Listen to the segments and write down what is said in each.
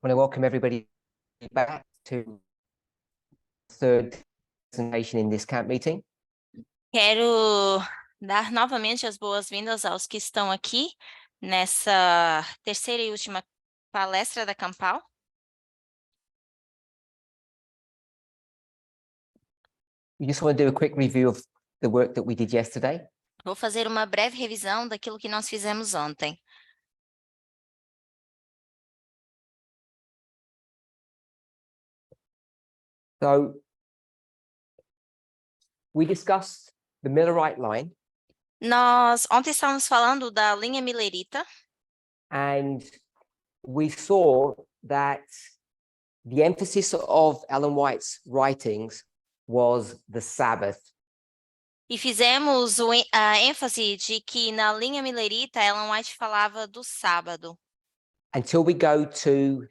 want to welcome everybody back to the third presentation in this camp meeting. Quero dar novamente as boas-vindas aos que estão aqui nessa terceira e última palestra da Campal. We just want to do a quick review of the work that we did yesterday. Vou fazer uma breve revisão daquilo que nós fizemos ontem. So, we discussed the Millerite line. Nós ontem estávamos falando da linha millerita And we saw that the emphasis of Ellen White's writings was the Sabbath. e fizemos a ênfase de que na linha millerita Ellen White falava do sábado. Until we go to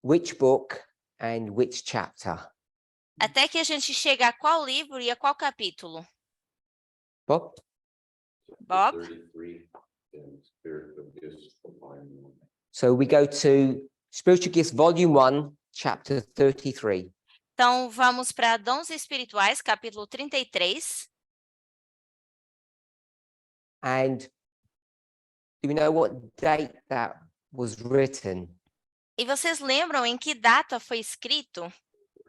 which book and which chapter. Até que a gente chega a qual livro e a qual capítulo? Bob? Bob? 33 and Spirit of Gifts, Volume 1. So we go to Spiritual Gifts, Volume 1, Chapter 33. Então, vamos para Dons Espirituais, capítulo 33. And do we know what date that was written? E vocês lembram em que data foi escrito?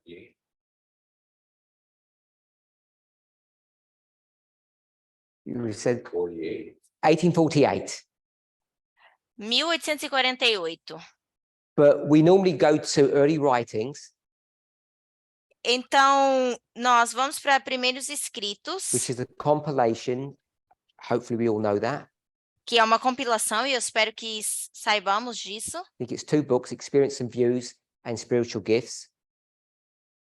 48. You said 48. 1848. 1848. But we normally go to early writings, Então, nós vamos para primeiros escritos, which is a compilation. Hopefully we all know that. que é uma compilação, e eu espero que saibamos disso, I think it's two books, Experience and Views and Spiritual Gifts.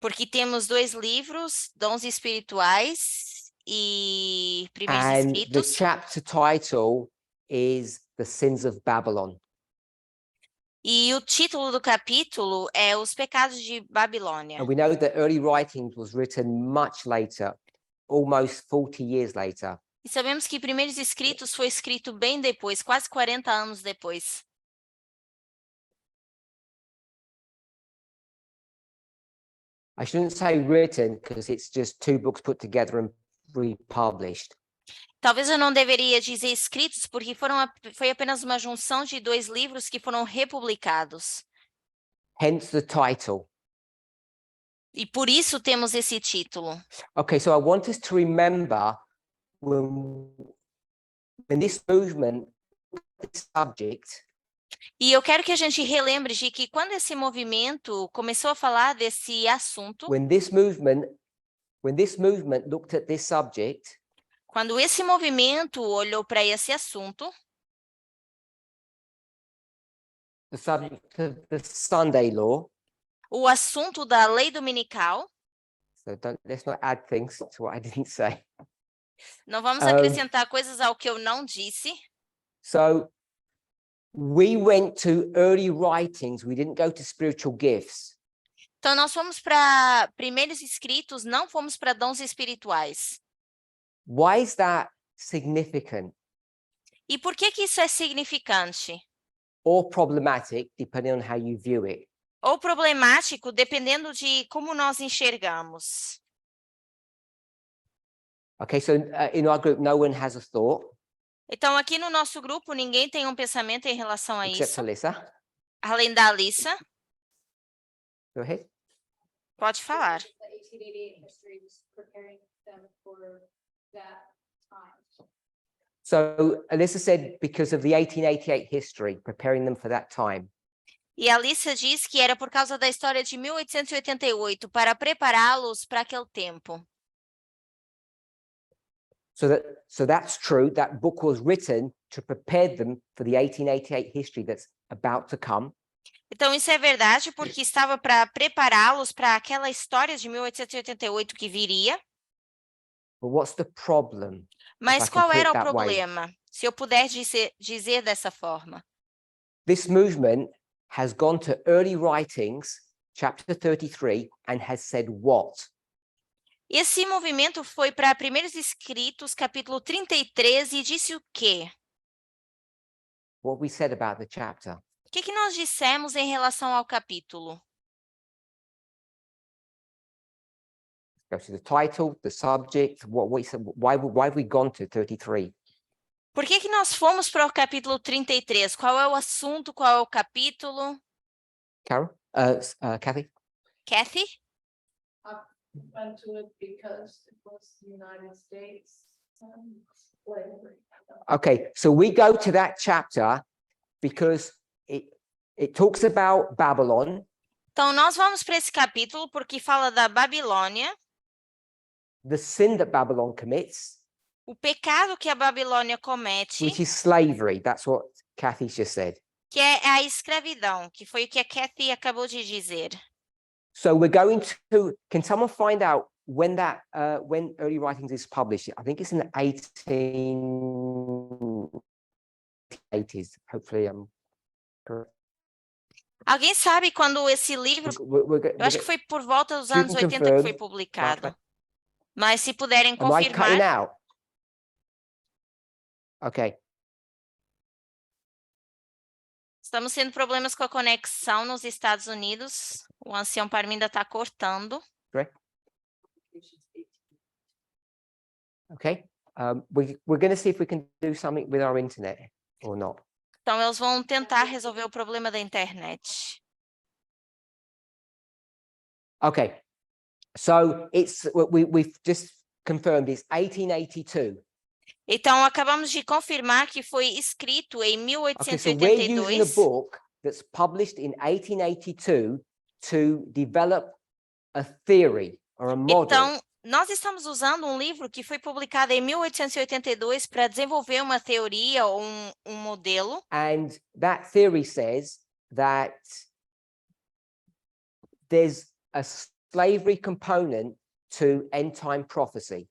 porque temos dois livros, Dons Espirituais e Primeiros And the Escritos, chapter title is The Sins of Babylon. e o título do capítulo é Os Pecados de Babilônia. And we know that early writings was written much later, almost 40 years later. E sabemos que Primeiros Escritos foi escrito bem depois, quase 40 anos depois. I shouldn't say written because it's just two books put together and republished. Talvez eu não deveria dizer escritos, porque foi apenas uma junção de dois livros que foram republicados. Hence the title. E por isso temos esse título. Okay, so I want us to remember when this movement, this subject, E eu quero que a gente relembre de que quando esse movimento começou a falar desse assunto, when this movement looked at this subject, quando esse movimento olhou para esse assunto, the subject of the Sunday law. o assunto da lei dominical, So let's not add things to what I didn't say. não vamos acrescentar coisas ao que eu não disse. So we went to early writings. We didn't go to spiritual gifts. Então, nós fomos para primeiros escritos, não fomos para dons espirituais. Why is that significant E por que isso é significante? or problematic, depending on how you view it? Ou problemático, dependendo de como nós enxergamos. Okay, so in our group, no one has a thought Então, aqui no nosso grupo, ninguém tem um pensamento em relação a except isso, Alyssa. além da Alissa. Go ahead. Pode falar. The 1888 history was preparing them for that time. So Alyssa said because of the 1888 history, preparing them for that time. E a Alissa diz que era por causa da história de 1888, para prepará-los para aquele tempo. So that's true. That book was written to prepare them for the 1888 history that's about to come. Então, isso é verdade, porque estava para prepará-los para aquela história de 1888 que viria. But what's the problem? Mas I can qual put it era o that way. problema? Se eu puder dizer dessa forma. This movement has gone to early writings, chapter 33, and has said what? Esse movimento foi para Primeiros Escritos, capítulo 33, e disse o quê? What we said about the chapter. O que nós dissemos em relação ao capítulo? Go to the title, the subject, why have we gone to 33? Por que nós fomos para o capítulo 33? Qual é o assunto? Qual é o capítulo? Carol? Kathy? Kathy? Went to it because it was the United States slavery. Okay, so we go to that chapter because it talks about Babylon. Então, nós vamos para esse capítulo porque fala da Babilônia, The sin that Babylon commits, o pecado que a Babilônia comete, which is slavery. That's what Kathy just said. que é a escravidão, que foi o que a Kathy acabou de dizer. So we're going to, can someone find out when when Early Writings is published? I think it's in the 1880s. Hopefully I'm correct. Alguém sabe quando esse livro, eu acho que foi por volta dos anos 80 que foi publicado. Mas se puderem Am I cutting confirmar, out? Okay. estamos tendo problemas com a conexão nos Estados Unidos. O ancião Parminder está cortando. Correct. Okay. We're going to see if we can do something with our internet or not. Então, eles vão tentar resolver o problema da internet. Okay. So we've just confirmed it's 1882. Então, acabamos de confirmar que foi escrito em Okay, so we're using a 1882. book that's published in 1882 to develop a theory or a model. Então, nós estamos usando um livro que foi publicado em 1882 para desenvolver uma teoria ou um modelo. And that theory says that there's a slavery component to end time prophecy.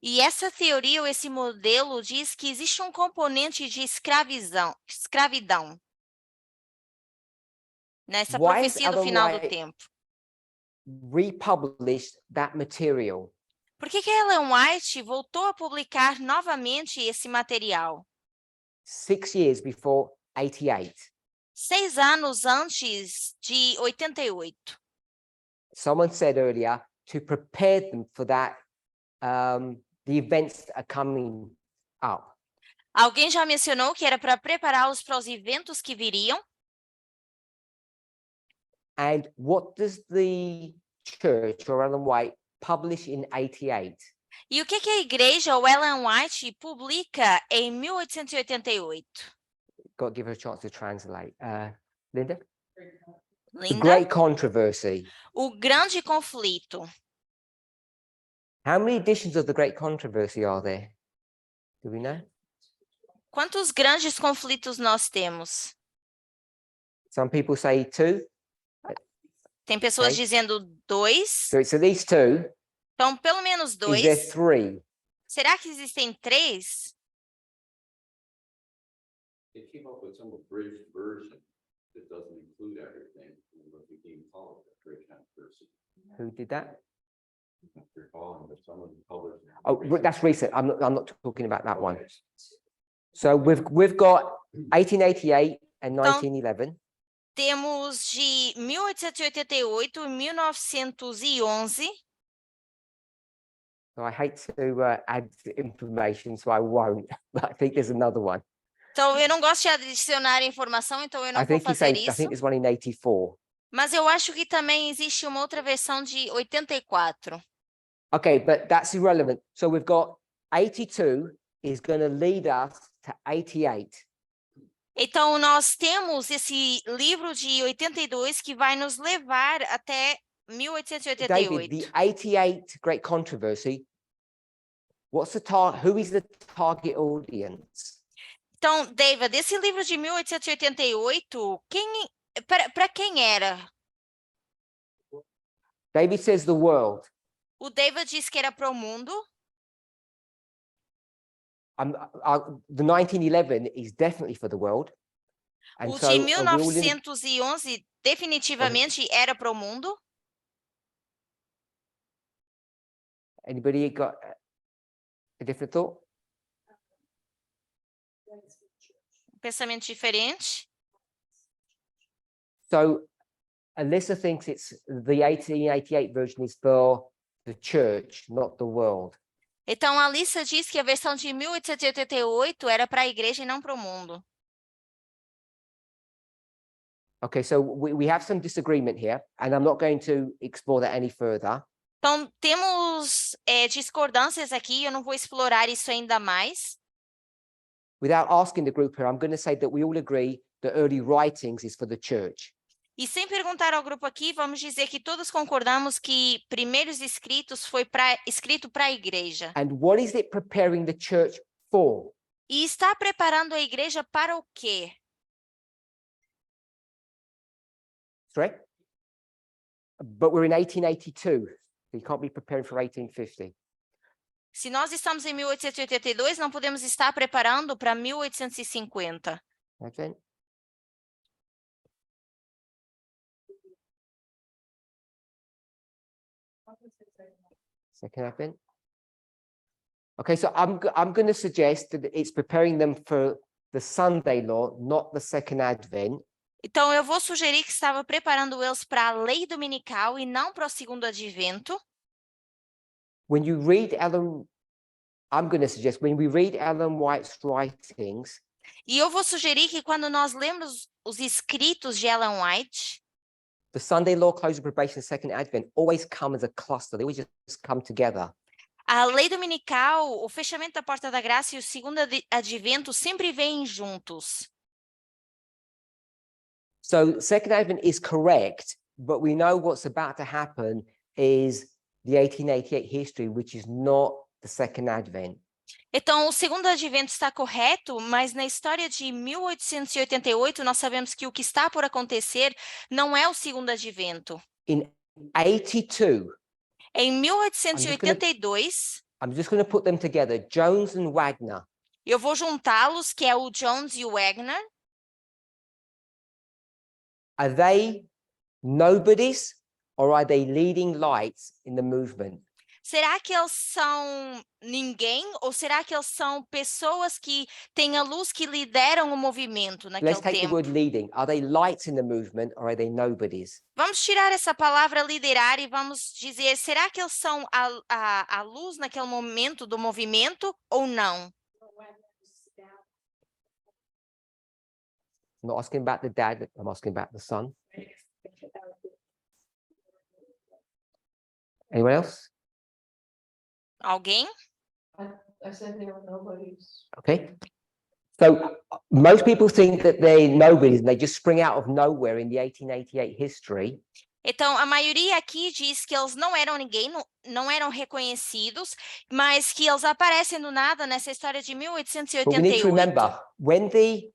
E essa teoria ou esse modelo diz que existe um componente de escravidão nessa Why has profecia do Ellen final do White tempo. republished that material? Por que Ellen White voltou a publicar novamente esse material? 6 years before 88. 6 anos antes de 88. Someone said earlier to prepare them for that, the events that are coming up. Alguém já mencionou que era para prepará-los para os eventos que viriam? And what does the church or Ellen White publish in 88? E o que a igreja ou Ellen White publica em 1888? Got to give her a chance to translate. Linda? The Linda? Great Controversy. O grande conflito. How many editions of the Great Controversy are there? Do we know? Quantos grandes conflitos nós temos? Some people say 2. Tem pessoas Okay. dizendo 2. So it's at least 2. Então, pelo menos Is there 2. 3? Será que existem 3? They came up with some abridged version that doesn't include everything, and what became called the Great Controversy. Who did that? You're calling, but someone published. Oh, that's recent. I'm not talking about that one. So we've got 1888 and 1911. Temos de 1888 e 1911. So I hate to add information, so I won't. But I think there's another one. Então, eu não gosto de adicionar informação, então eu não I vou think you fazer say, I isso. think there's one in 84. Mas eu acho que também existe uma outra versão de 84. Okay, but that's irrelevant. So we've got 82 is going to lead us to 88. Então, nós temos esse livro de 82 que vai nos levar até David, 1888. the 88 Great Controversy, what's the who is the target audience? Então, David, esse livro de 1888, para quem era? David says the world. O David diz que era para o mundo. The 1911 is definitely for the world. And O so de are we all in, 1911 definitivamente era para o mundo. anybody got a different thought? Pensamento diferente. So Alyssa thinks it's the 1888 version is for the church, not the world. Então, a Alissa diz que a versão de 1888 era para a igreja e não para o mundo. Okay, so we have some disagreement here, and I'm not going to explore that any further. Então, temos discordâncias aqui, eu não vou explorar isso ainda mais. Without asking the group here, I'm going to say that we all agree that early writings is for the church. E sem perguntar ao grupo aqui, vamos dizer que todos concordamos que primeiros escritos foi escrito para a igreja. And what is it preparing the church for? E está preparando a igreja para o quê? Correct? But we're in 1882, so you can't be preparing for 1850. Se nós estamos em 1882, não podemos estar preparando para 1850. Okay. Second advent. Okay, so I'm going to suggest that it's preparing them for the Sunday law, not the second advent. Então, eu vou sugerir que estava preparando eles para a lei dominical e não para o segundo advento. When you read I'm going to suggest when we read Ellen White's writings, E eu vou sugerir que quando nós lemos os escritos de Ellen White, the Sunday law, close of probation, second advent always come as a cluster. They always just come together. a lei dominical, o fechamento da porta da graça e o segundo advento sempre vêm juntos. So second advent is correct, but we know what's about to happen is the 1888 history, which is not the second advent. Então, o segundo advento está correto, mas na história de 1888, nós sabemos que o que está por acontecer não é o segundo advento. In 82, Em 1882, I'm just going to put them together, Jones and Wagner. eu vou juntá-los, que é o Jones e o Wagner. Are they nobodies or are they leading lights in the movement? Será que eles são ninguém ou será que eles são pessoas que têm a luz que lideram o movimento naquele Let's take the tempo? word leading. Are they lights in the movement or are they nobodies? Vamos tirar essa palavra liderar e vamos dizer, será que eles são a luz naquele momento do movimento ou não? I'm not asking about the dad, I'm asking about the son. Anyone else? Alguém? I said there were nobodies. Okay. So most people think that they're nobodies and they just spring out of nowhere in the 1888 history. Então, a maioria aqui diz que eles não eram ninguém, não eram reconhecidos, mas que eles aparecem do nada nessa história de But we need to 1888. remember when they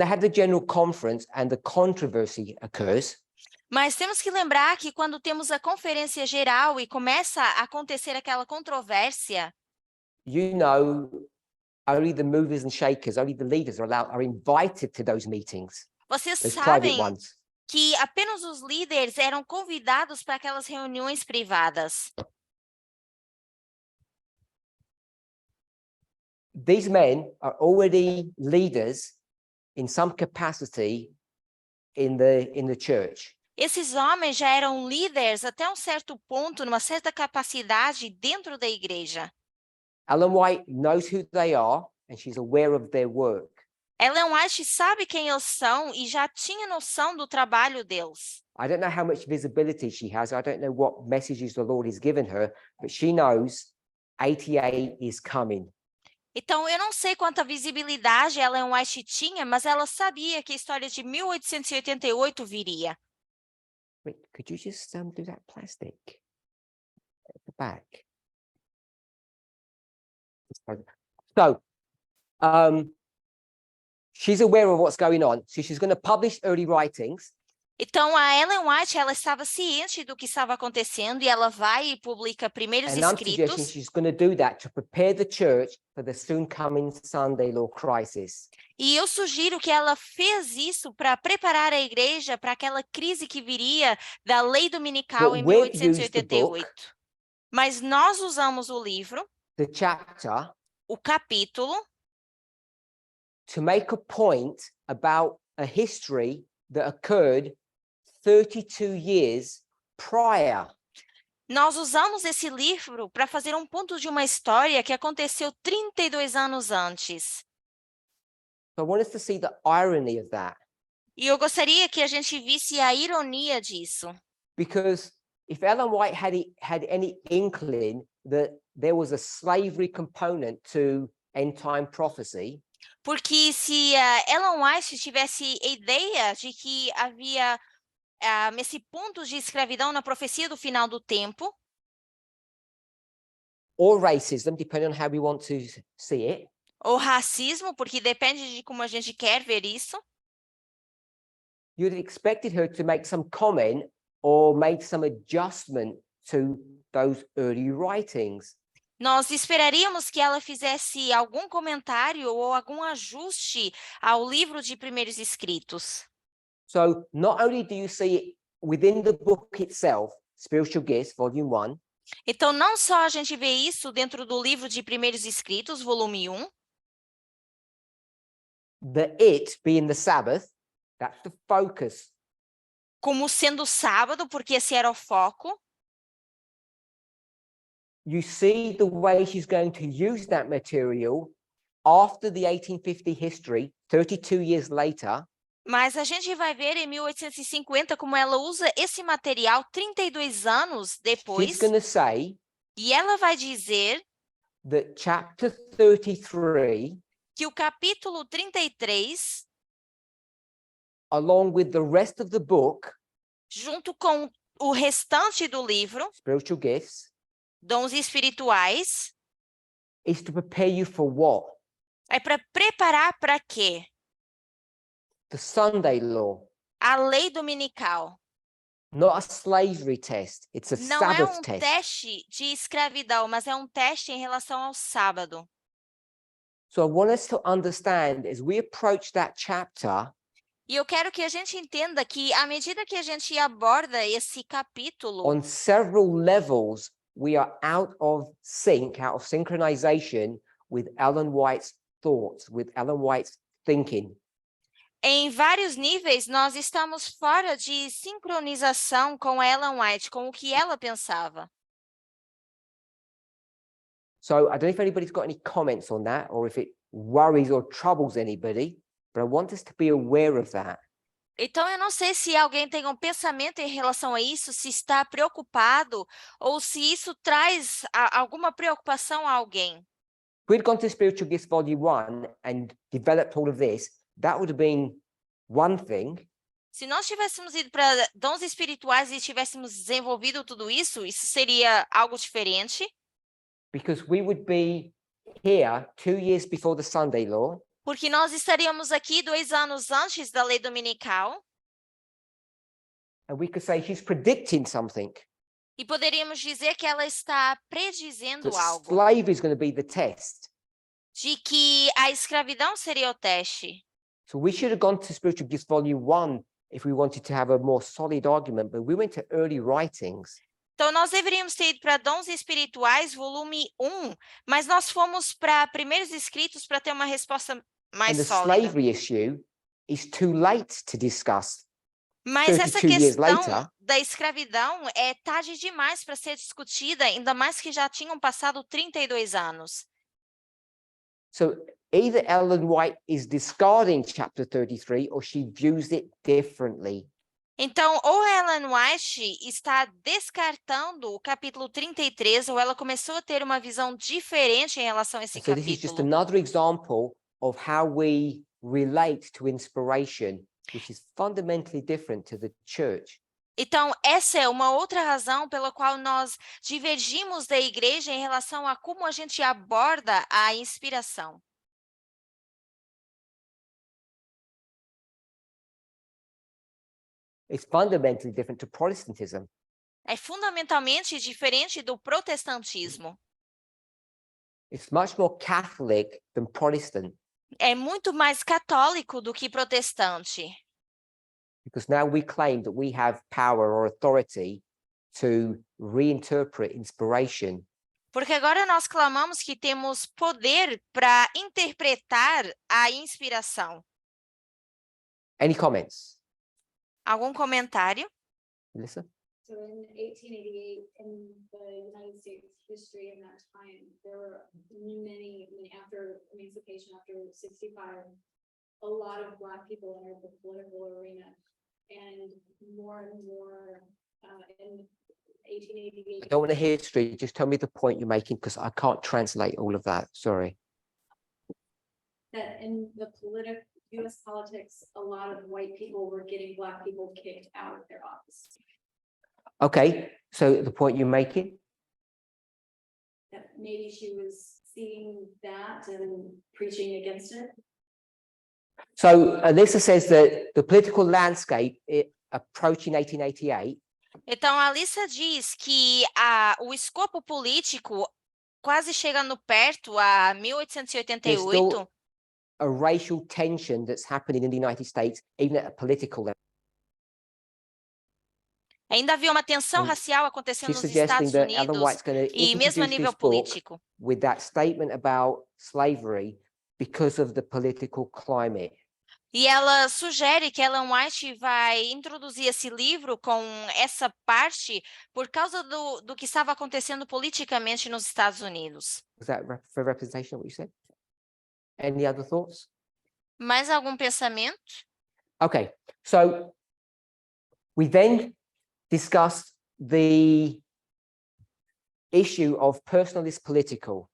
had the general conference and the controversy occurs, Mas temos que lembrar que quando temos a conferência geral e começa a acontecer aquela controvérsia, you know, only the movers and shakers, only the leaders are invited to those meetings, vocês those private sabem ones. que apenas os líderes eram convidados para aquelas reuniões privadas. These men are already leaders in some capacity in the church. Esses homens já eram líderes até um certo ponto, numa certa capacidade dentro da igreja. Ellen White knows who they are and she's aware of their work. Ellen White sabe quem eles são e já tinha noção do trabalho deles. I don't know how much visibility she has. I don't know what messages the Lord has given her, but she knows 88 is coming. Então, eu não sei quanta visibilidade Ellen White tinha, mas ela sabia que a história de 1888 viria. Wait, could you just do that plastic at the back? So, she's aware of what's going on. So she's going to publish early writings. Então, a Ellen White, ela estava ciente do que estava acontecendo e ela vai e publica primeiros And I'm suggesting escritos. she's going to do that to prepare the church for the soon coming Sunday law crisis. E eu sugiro que ela fez isso para preparar a igreja para aquela crise que viria da lei dominical But em we've used the 1888. Mas nós usamos o livro, The chapter o capítulo, to make a point about a history that occurred 32 years prior. Nós usamos esse livro para fazer um ponto de uma história que aconteceu 32 anos antes. So I want us to see the irony of that. E eu gostaria que a gente visse a ironia disso. Because if Ellen White had any inkling that there was a slavery component to end time prophecy, Porque se Ellen White tivesse ideia de que havia esse ponto de escravidão na profecia do final do tempo, or racism, depending on how we want to see it, ou racismo, porque depende de como a gente quer ver isso, you'd have expected her to make some comment or make some adjustment to those early writings. nós esperaríamos que ela fizesse algum comentário ou algum ajuste ao livro de primeiros escritos. So not only do you see it within the book itself, Spiritual Gifts, Volume 1, Então, não só a gente vê isso dentro do livro de primeiros escritos, volume 1, the it being the Sabbath, that's the focus. como sendo sábado, porque esse era o foco. You see the way she's going to use that material after the 1850 history, 32 years later, Mas a gente vai ver em 1850 como ela usa esse material 32 anos she's depois, going to say e ela vai dizer that chapter 33, que o capítulo 33, along with the rest of the book, junto com o restante do livro, Spiritual Gifts, dons espirituais, is to prepare you for what? é para preparar para quê? The Sunday law, A lei dominical. not a slavery test. It's a Não é Sabbath um test. teste de escravidão, mas é um teste em relação ao sábado. So I want us to understand as we approach that chapter, E eu quero que a gente entenda que, à medida que a gente aborda esse capítulo, on several levels, we are out of sync, out of synchronization with Ellen White's thoughts, with Ellen White's thinking. em vários níveis, nós estamos fora de sincronização com Ellen White, com o que ela pensava. So I don't know if anybody's got any comments on that or if it worries or troubles anybody, but I want us to be aware of that. Então, eu não sei se alguém tem um pensamento em relação a isso, se está preocupado ou se isso traz alguma preocupação a alguém. If we'd gone to Spiritual Gifts Volume 1 and developed all of this, that would have been one thing. Se nós tivéssemos ido para dons espirituais e tivéssemos desenvolvido tudo isso seria algo diferente. Because we would be here 2 years before the Sunday law, Porque nós estaríamos aqui 2 anos antes da lei dominical and we could say she's predicting something. e poderíamos dizer que ela está predizendo That algo, slavery is going to be the test. de que a escravidão seria o teste. So we should have gone to Spiritual Gifts Volume 1 if we wanted to have a more solid argument, but we went to early writings. Então, nós deveríamos ter ido para Dons Espirituais, volume 1, mas nós fomos para Primeiros Escritos para ter uma resposta And mais the sólida. slavery issue is too late to discuss. Mas essa 32 years questão later. da escravidão é tarde demais para ser discutida, ainda mais que já tinham passado 32 anos. So either Ellen White is discarding chapter 33 or she views it differently. Então, ou Ellen White está descartando o capítulo 33, ou ela começou a ter uma visão diferente em relação a esse So this is just capítulo. another example of how we relate to inspiration, which is fundamentally different to the church. Então, essa é uma outra razão pela qual nós divergimos da igreja em relação a como a gente aborda a inspiração. It's fundamentally different to Protestantism. É fundamentalmente diferente do protestantismo. It's much more Catholic than Protestant, É muito mais católico do que protestante. because now we claim that we have power or authority to reinterpret inspiration. Porque agora nós clamamos que temos poder para interpretar a inspiração. Any comments? Algum comentário? Melissa? So in 1888, in the United States history in that time, there were many, after emancipation, after 65, a lot of Black people entered the political arena, and more, in 1888. I don't want to hear history. Just tell me the point you're making because I can't translate all of that. Sorry. That in the US politics, a lot of white people were getting Black people kicked out of their office. Okay. So the point you're making? That maybe she was seeing that and preaching against it. So Alyssa says that the political landscape approaching 1888 Então, a Alissa diz que o escopo político, quase chegando perto a there's 1888, still a racial tension that's happening in the United States, even at a political level. ainda havia uma tensão And racial acontecendo She's nos suggesting Estados that Ellen Unidos White's going to e mesmo a introduce nível this book político. with that statement about slavery because of the political climate. E ela sugere que Ellen White vai introduzir esse livro com essa parte por causa do que estava acontecendo politicamente nos Estados Unidos. Was that for representation what you said? Any other thoughts? Mais algum pensamento? Okay, so we then discussed the issue of personal is political.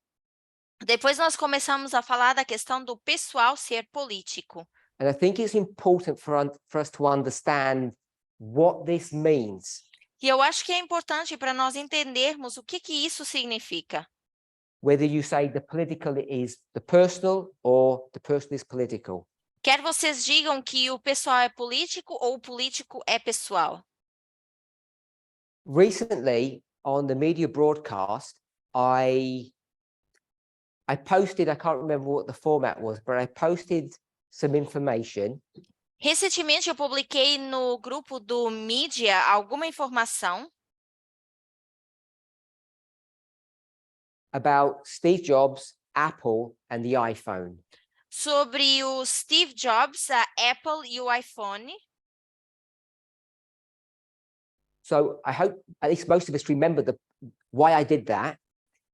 Depois nós começamos a falar da questão do pessoal ser político. And I think it's important for us to understand what this means. E eu acho que é importante para nós entendermos o que isso significa. Whether you say the political is the personal or the personal is political. Quer vocês digam que o pessoal é político ou o político é pessoal. Recently, on the media broadcast, I posted, I can't remember what the format was, but I posted some information Recentemente eu publiquei no grupo do mídia alguma informação about Steve Jobs, Apple, and the iPhone. sobre o Steve Jobs, a Apple e o iPhone. So I hope at least most of us remember why I did that.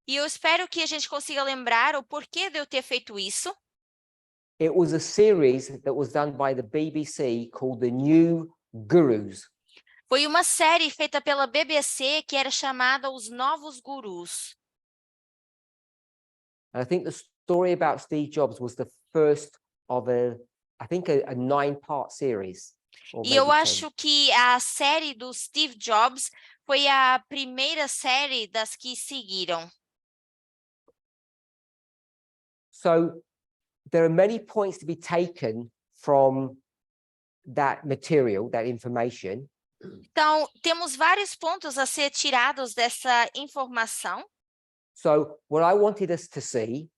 E eu espero que a gente consiga lembrar o porquê de eu ter feito isso. It was a series that was done by the BBC called The New Gurus. Foi uma série feita pela BBC que era chamada Os Novos Gurus. And I think the story about Steve Jobs was the first of a 9-part series. Or E eu maybe 10. acho que a série do Steve Jobs foi a primeira série das que seguiram. So there are many points to be taken from that material, that information. Então, temos vários pontos a ser tirados dessa informação, So what I wanted us to see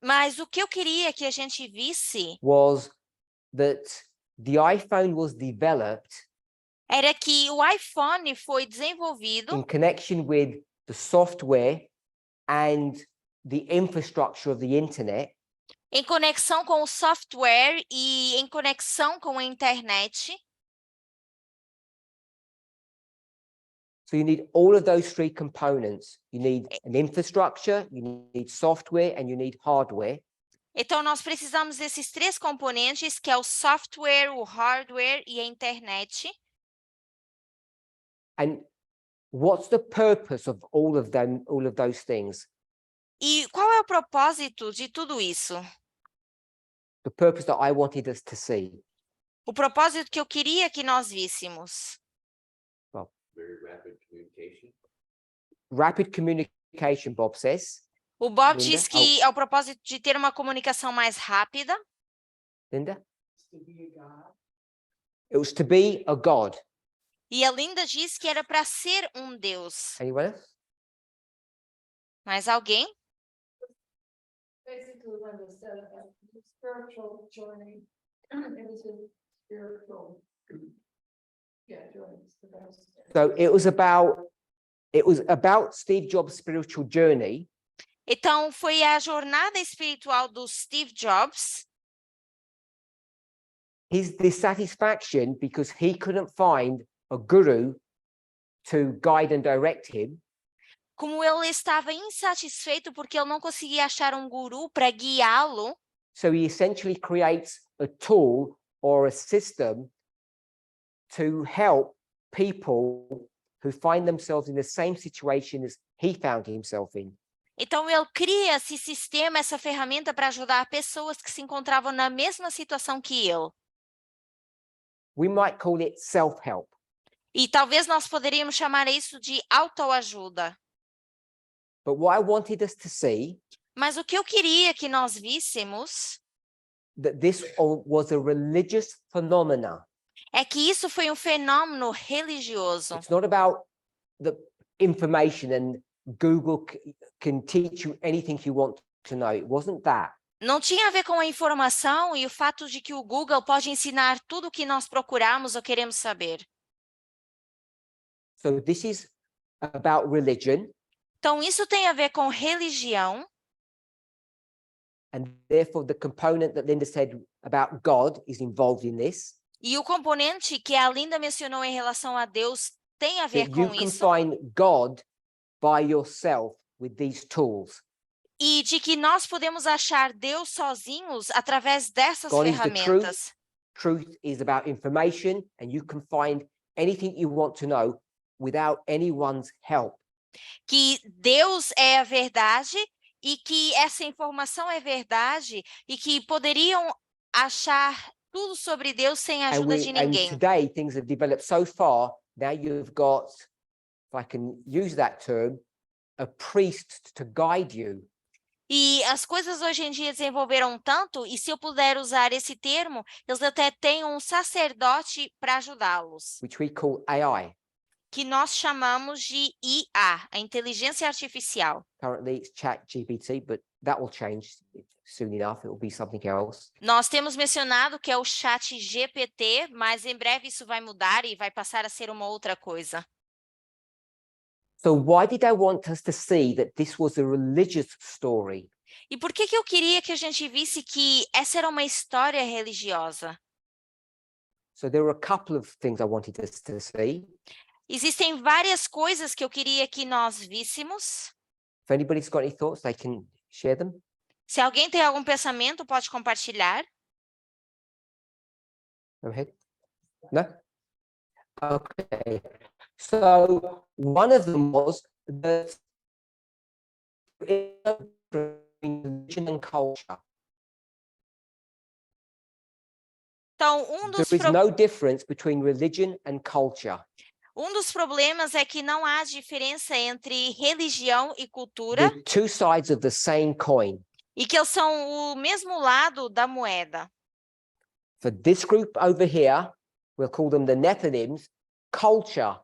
mas o que eu queria que a gente visse was that the iPhone was developed era que o iPhone foi desenvolvido in connection with the software and the infrastructure of the internet em conexão com o software e em conexão com a internet. So you need all of those three components. You need an infrastructure, you need software, and you need hardware. Então, nós precisamos desses três componentes, que é o software, o hardware e a internet. And what's the purpose of all of those things? E qual é o propósito de tudo isso? The purpose that I wanted us to see. O propósito que eu queria que nós víssemos. Very rapid communication. Rapid communication, Bob says. O Bob Linda, diz que é o propósito de ter uma comunicação mais rápida. Linda? It was to be a God. E a Linda diz que era para ser um Deus. Anyone else? Mais alguém? Basically, Linda said a spiritual journey. It was a spiritual. Yeah, journey is the best. So it was about Steve Jobs' spiritual journey. Então, foi a jornada espiritual do Steve Jobs. his dissatisfaction because he couldn't find a guru to guide and direct him, Como ele estava insatisfeito porque ele não conseguia achar um guru para guiá-lo, so he essentially creates a tool or a system to help people who find themselves in the same situation as he found himself in. então ele cria esse sistema, essa ferramenta para ajudar pessoas que se encontravam na mesma situação que ele. We might call it self-help. E talvez nós poderíamos chamar isso de autoajuda. But what I wanted us to see, Mas o que eu queria que nós víssemos that this was a religious phenomena. é que isso foi um fenômeno religioso. It's not about the information and Google can teach you anything you want to know. It wasn't that. Não tinha a ver com a informação e o fato de que o Google pode ensinar tudo o que nós procuramos ou queremos saber. So this is about religion, Então, isso tem a ver com religião, and therefore the component that Linda said about God is involved in this. e o componente que a Linda mencionou em relação a Deus tem a ver That you com can isso, find God by yourself with these tools. e de que nós podemos achar Deus sozinhos através dessas God is the ferramentas. Truth is about information, and you can find anything you want to know without anyone's help. Que Deus é a verdade e que essa informação é verdade e que poderiam achar tudo sobre Deus sem a ajuda de And ninguém. today things have developed so far. Now you've got, if I can use that term, a priest to guide you. E as coisas hoje em dia desenvolveram tanto, e se eu puder usar esse termo, eles até têm um sacerdote para ajudá-los, Which we call AI. que nós chamamos de IA, a inteligência artificial. Currently it's ChatGPT, but that will change soon enough. It will be something else. Nós temos mencionado que é o chat GPT, mas em breve isso vai mudar e vai passar a ser uma outra coisa. So why did I want us to see that this was a religious story? E por que eu queria que a gente visse que essa era uma história religiosa? So there were a couple of things I wanted us to see. Existem várias coisas que eu queria que nós víssemos. If anybody's got any thoughts, they can share them. Se alguém tem algum pensamento, pode compartilhar. Go ahead. No? Okay. So one of them was that religion and culture. Então, There is no difference between religion and culture. dos problemas é que não há diferença entre religião e cultura They're two sides of the same coin. e que eles são o mesmo lado da moeda. For this group over here, we'll call them the Nephilims, culture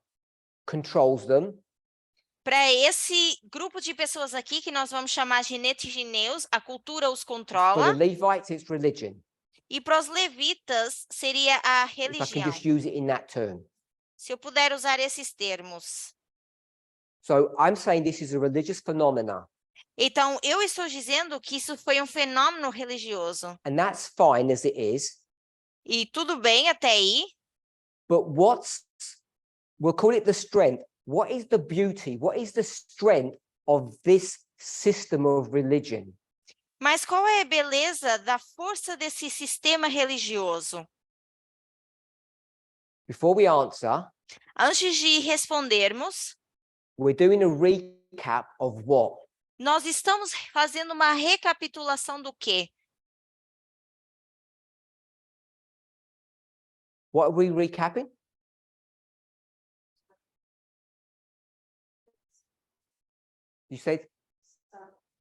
controls them. Para esse grupo de pessoas aqui, que nós vamos chamar de netigineus, a cultura os For controla. the Levites, it's religion. E para os levitas, seria a If I can religião. just use it in that term. Se eu puder usar esses termos. So I'm saying this is a religious phenomena, Então, eu estou dizendo que isso foi um fenômeno religioso. and that's fine as it is. E tudo bem até aí. But we'll call it the strength. What is the beauty? What is the strength of this system of religion? Mas qual é a beleza da força desse sistema religioso? Before we answer, Antes de respondermos, we're doing a recap of what? nós estamos fazendo uma recapitulação do quê? What are we recapping? You said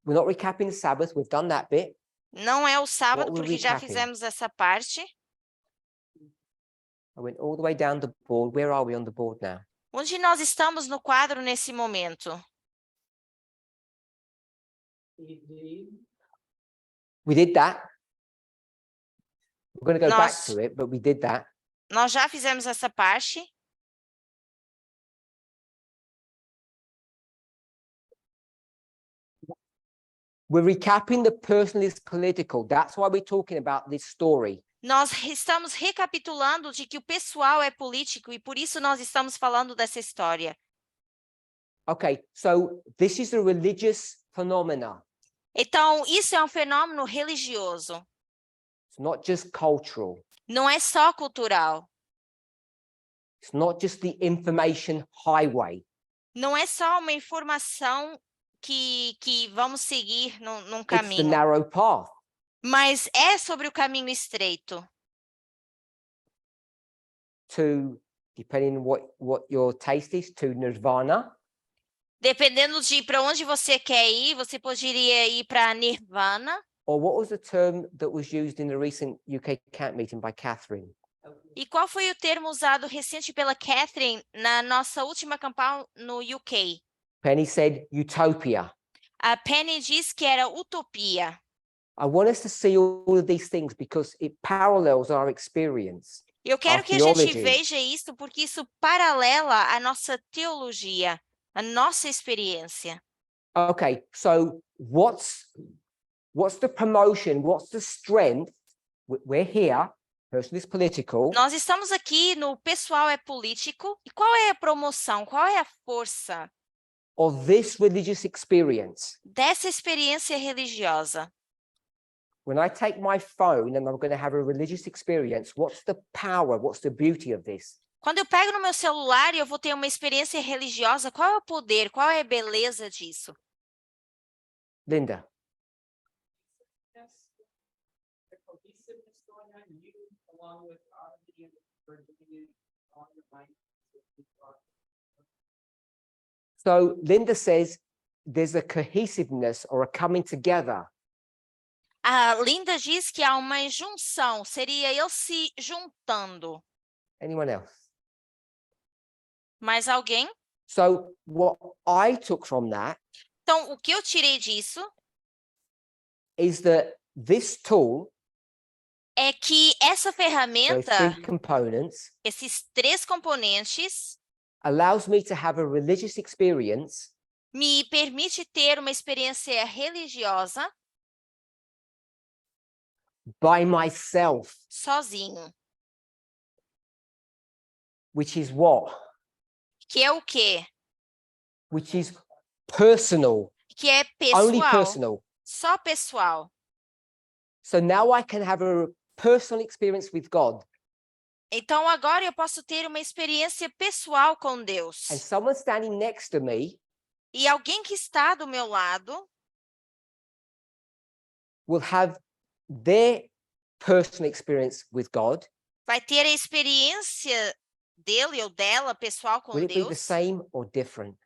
we're not recapping the Sabbath. We've done that bit. Não é o sábado, What were porque já recapping? fizemos essa parte. I went all the way down the board. Where are we on the board now? Onde nós estamos no quadro nesse momento? We did that. We're going to go back Nós- to it, but we did that. Nós já fizemos essa parte. We're recapping the personalist political. That's why we're talking about this story. Nós estamos recapitulando de que o pessoal é político e por isso nós estamos falando dessa história. Okay, so this is a religious phenomena. Então, isso é um fenômeno religioso, It's not just cultural. não é só cultural, It's not just the information highway. não é só uma informação que vamos seguir num It's the caminho, narrow path. mas é sobre o caminho estreito. To, depending on what your taste is, to nirvana, Dependendo de para onde você quer ir, você poderia ir para Nirvana. or what was the term that was used in the recent UK camp meeting by Catherine? E qual foi o termo usado recente pela Catherine na nossa última campanha no UK? Penny said utopia. A Penny diz que era utopia. I want us to see all of these things because it parallels our experience. Eu quero Our que a gente theology. veja isso porque isso paralela a nossa teologia, a nossa experiência. Okay, so what's the promotion? What's the strength? We're here, person is political, Nós estamos aqui no Pessoal é Político. E qual é a promoção? Qual é a força of this religious experience. dessa experiência religiosa? When I take my phone and I'm going to have a religious experience, what's the power? What's the beauty of this? Quando eu pego no meu celular e eu vou ter uma experiência religiosa, qual é o poder, qual é a beleza disso? Linda. Yes, the cohesiveness going on, you along with the Virginia on your mind. So Linda says there's a cohesiveness or a coming together. A Linda diz que há uma junção, seria eles se juntando. Anyone else? Mais alguém? So what I took from that Então, o que eu tirei disso is that this tool, é que essa those ferramenta, three components, esses 3 componentes, allows me to have a religious experience me permite ter uma experiência religiosa by myself, sozinho. which is what? Que é o quê? Which is personal, Que é only pessoal, personal. só pessoal. So now I can have a personal experience with God. Então, agora eu posso ter uma experiência pessoal com Deus. And someone standing next to me E alguém que está do meu lado will have their personal experience with God. vai ter a experiência dele ou dela pessoal com Will it be the Deus. same or different?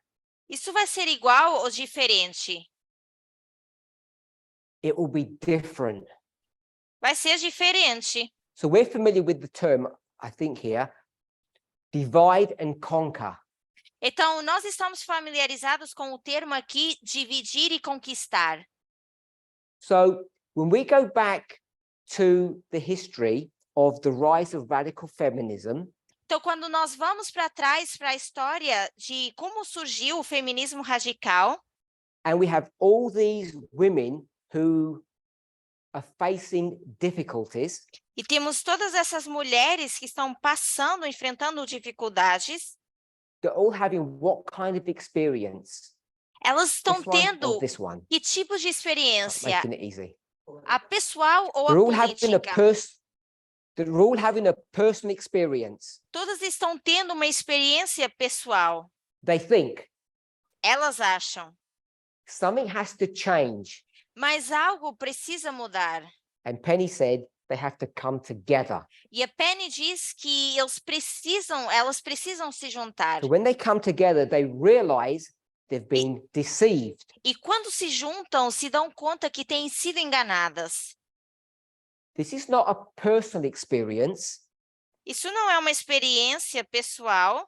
Isso vai ser igual ou diferente? It will be different. Vai ser diferente. So we're familiar with the term, I think here, divide and conquer. Então, nós estamos familiarizados com o termo aqui, dividir e conquistar. So when we go back to the history of the rise of radical feminism, Então, quando nós vamos para trás para a história de como surgiu o feminismo radical, and we have all these women who are facing difficulties, e temos todas essas mulheres que estão passando, enfrentando dificuldades, they're all having what kind of experience? elas estão This one or tendo this one? que tipo de experiência? Making it easy. A pessoal ou a They're all having a política? they're all having a personal experience. Todas estão tendo uma experiência pessoal. They think Elas acham. something has to change. Mas algo precisa mudar. And Penny said they have to come together. E a Penny diz que elas precisam se juntar. So when they come together, they realize they've been deceived. E quando se juntam, se dão conta que têm sido enganadas. This is not a personal experience. Isso não é uma experiência pessoal,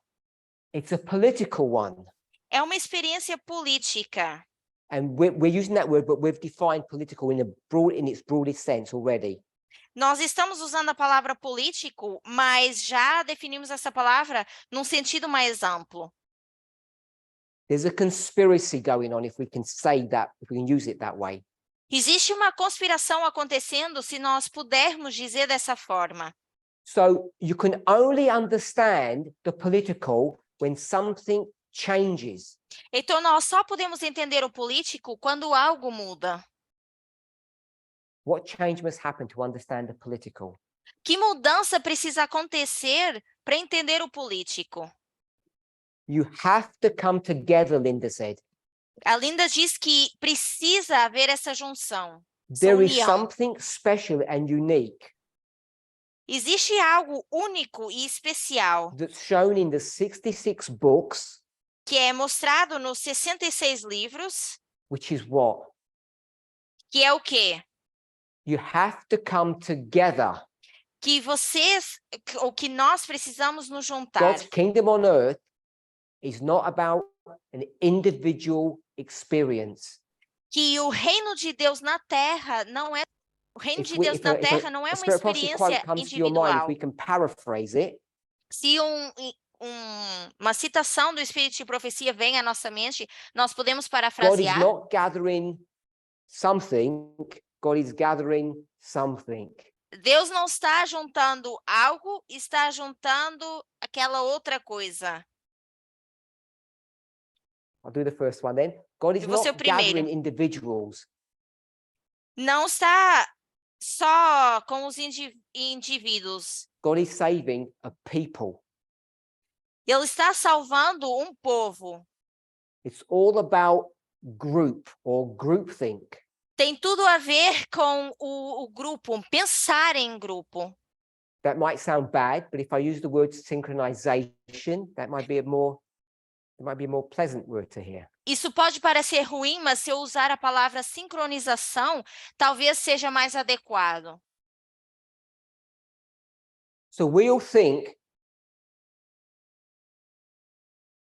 It's a political one. é uma experiência política. And we're using that word, but we've defined political in its broadest sense already. Nós estamos usando a palavra político, mas já definimos essa palavra num sentido mais amplo. There's a conspiracy going on, if we can say that, if we can use it that way. Existe uma conspiração acontecendo, se nós pudermos dizer dessa forma. So you can only understand the political when something changes. Então, nós só podemos entender o político quando algo muda. What change must happen to understand the political? Que mudança precisa acontecer para entender o político? You have to come together, Linda said. A Linda diz que precisa haver essa junção, essa There is união. something special and unique Existe algo único e especial that's shown in the 66 books, que é mostrado nos 66 livros, which is what? que é o quê? You have to come together. Que vocês, ou que nós precisamos nos juntar. God's kingdom on earth is not about an individual experience. Que o reino de Deus na terra não é o reino If de we- Deus if na a- if a- terra não é a uma spirit prophecy quote experiência comes to your mind, if individual. we can paraphrase it, Se uma citação do Espírito de Profecia vem à nossa mente, nós podemos God is parafrasear. not gathering something, God is gathering something. Deus não está juntando algo, está juntando aquela outra coisa. I'll do the first one then. God is Eu vou ser o not primeiro. gathering individuals. Não está só com os indivíduos. God is saving a people. Ele está salvando um povo. It's all about group or groupthink. Tem tudo a ver com o grupo, pensar em grupo. That might sound bad, but if I use the word synchronization, that might be a more pleasant word to hear. Isso pode parecer ruim, mas se eu usar a palavra sincronização, talvez seja mais adequado. So we'll think,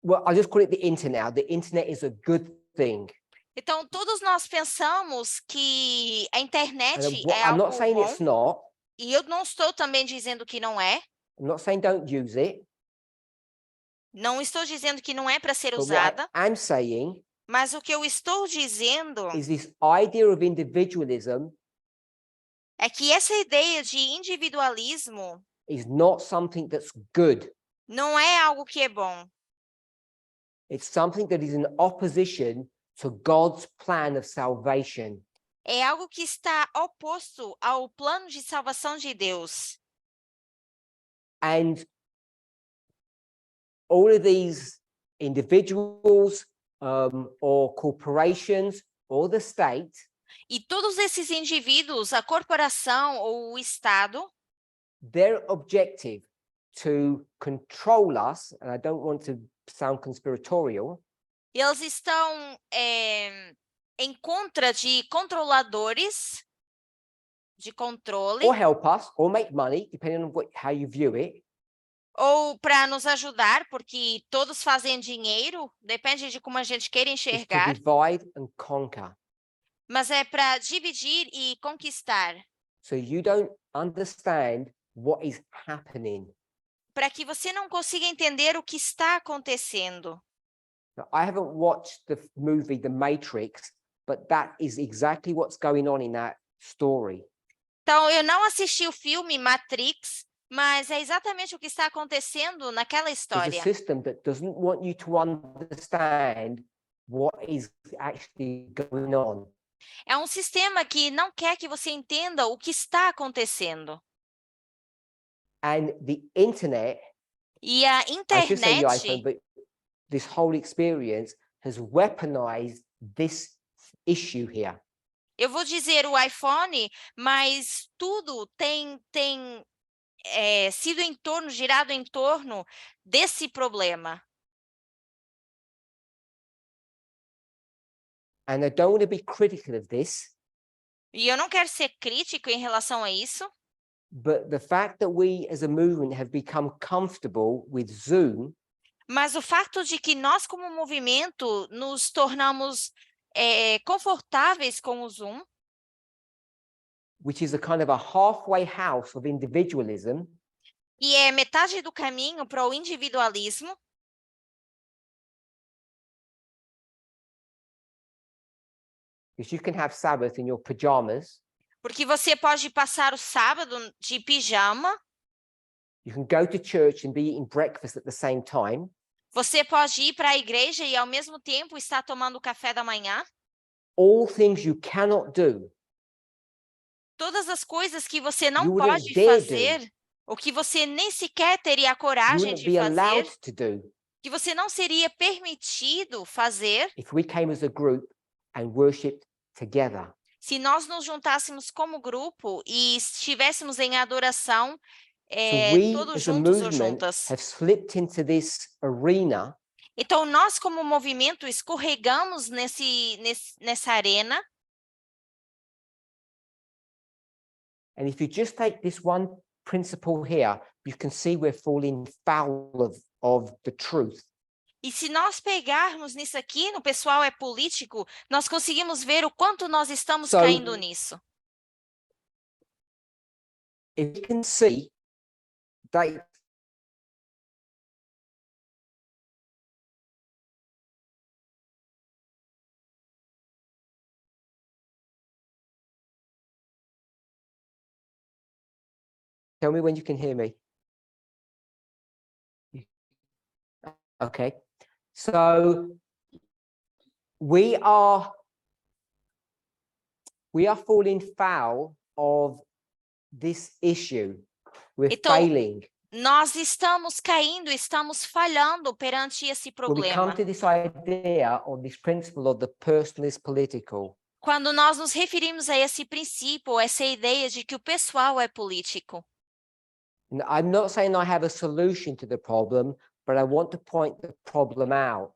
well, I'll just call it the internet. The internet is a good thing. Então, todos nós pensamos que a internet é I'm algo not saying bom, it's not. e eu não estou também dizendo que não é. I'm not saying don't use it. Não estou dizendo que não é para ser But usada, what I'm saying mas o que eu estou dizendo is this idea of individualism é que essa ideia de individualismo is not something that's good. não é algo que é bom. It's something that is in opposition to God's plan of salvation. É algo que está oposto ao plano de salvação de Deus. And all of these individuals or corporations or the state E todos esses indivíduos, a corporação ou o Estado, their objective to control us, and I don't want to sound conspiratorial, eles estão em contra de controladores, de controle, or help us, or make money, depending on how you view it, ou para nos ajudar, porque todos fazem dinheiro, depende de como a gente queira is to enxergar, divide and conquer. mas é para dividir e conquistar, So you don't understand what is happening. para que você não consiga entender o que está acontecendo. Now, I haven't watched the movie The Matrix, but that is exactly what's going on in that story. Então, eu não assisti o filme Matrix, mas é exatamente o que está acontecendo naquela There's a história. system that doesn't want you to understand what is actually going on. É um sistema que não quer que você entenda o que está acontecendo. And the internet, E a I should say the iPhone, internet, but this whole experience has weaponized this issue here. eu vou dizer o iPhone, mas tudo tem sido girado em torno desse problema. And I don't want to be critical of this, E eu não quero ser crítico em relação a isso, but the fact that we as a movement have become comfortable with Zoom mas o fato de que nós, como movimento, nos tornamos confortáveis com o Zoom, which is a kind of a halfway house of individualism, e é metade do caminho para o individualismo, Because you can have Sabbath in your pajamas. Porque você pode passar o sábado de pijama, You can go to church and be eating breakfast at the same time. você pode ir para a igreja e ao mesmo tempo estar tomando o café da manhã. All things you cannot do. Todas as coisas que você You não wouldn't pode dare do. fazer, ou que você nem sequer teria a You coragem wouldn't de be fazer, allowed to do que você não seria permitido fazer, if we came as a group and worshipped together. se nós nos juntássemos como grupo e estivéssemos em adoração, So we, todos as a juntos ou movement, juntas. have slipped into this arena Então, nós, como movimento, escorregamos nessa arena. And if you just take this one principle here, you can see we're falling foul of the truth. E se nós pegarmos nisso aqui, no pessoal é político, nós conseguimos ver o quanto nós estamos So- caindo nisso. If you can see that tell me when you can hear me. Okay. So we are falling foul of this issue. We're Então, failing. Nós estamos caindo, estamos falhando perante esse When we come problema. to this idea or this principle of the personal is political, Quando nós nos referimos a esse princípio, essa ideia de que o pessoal é político. I'm not saying I have a solution to the problem, but I want to point the problem out.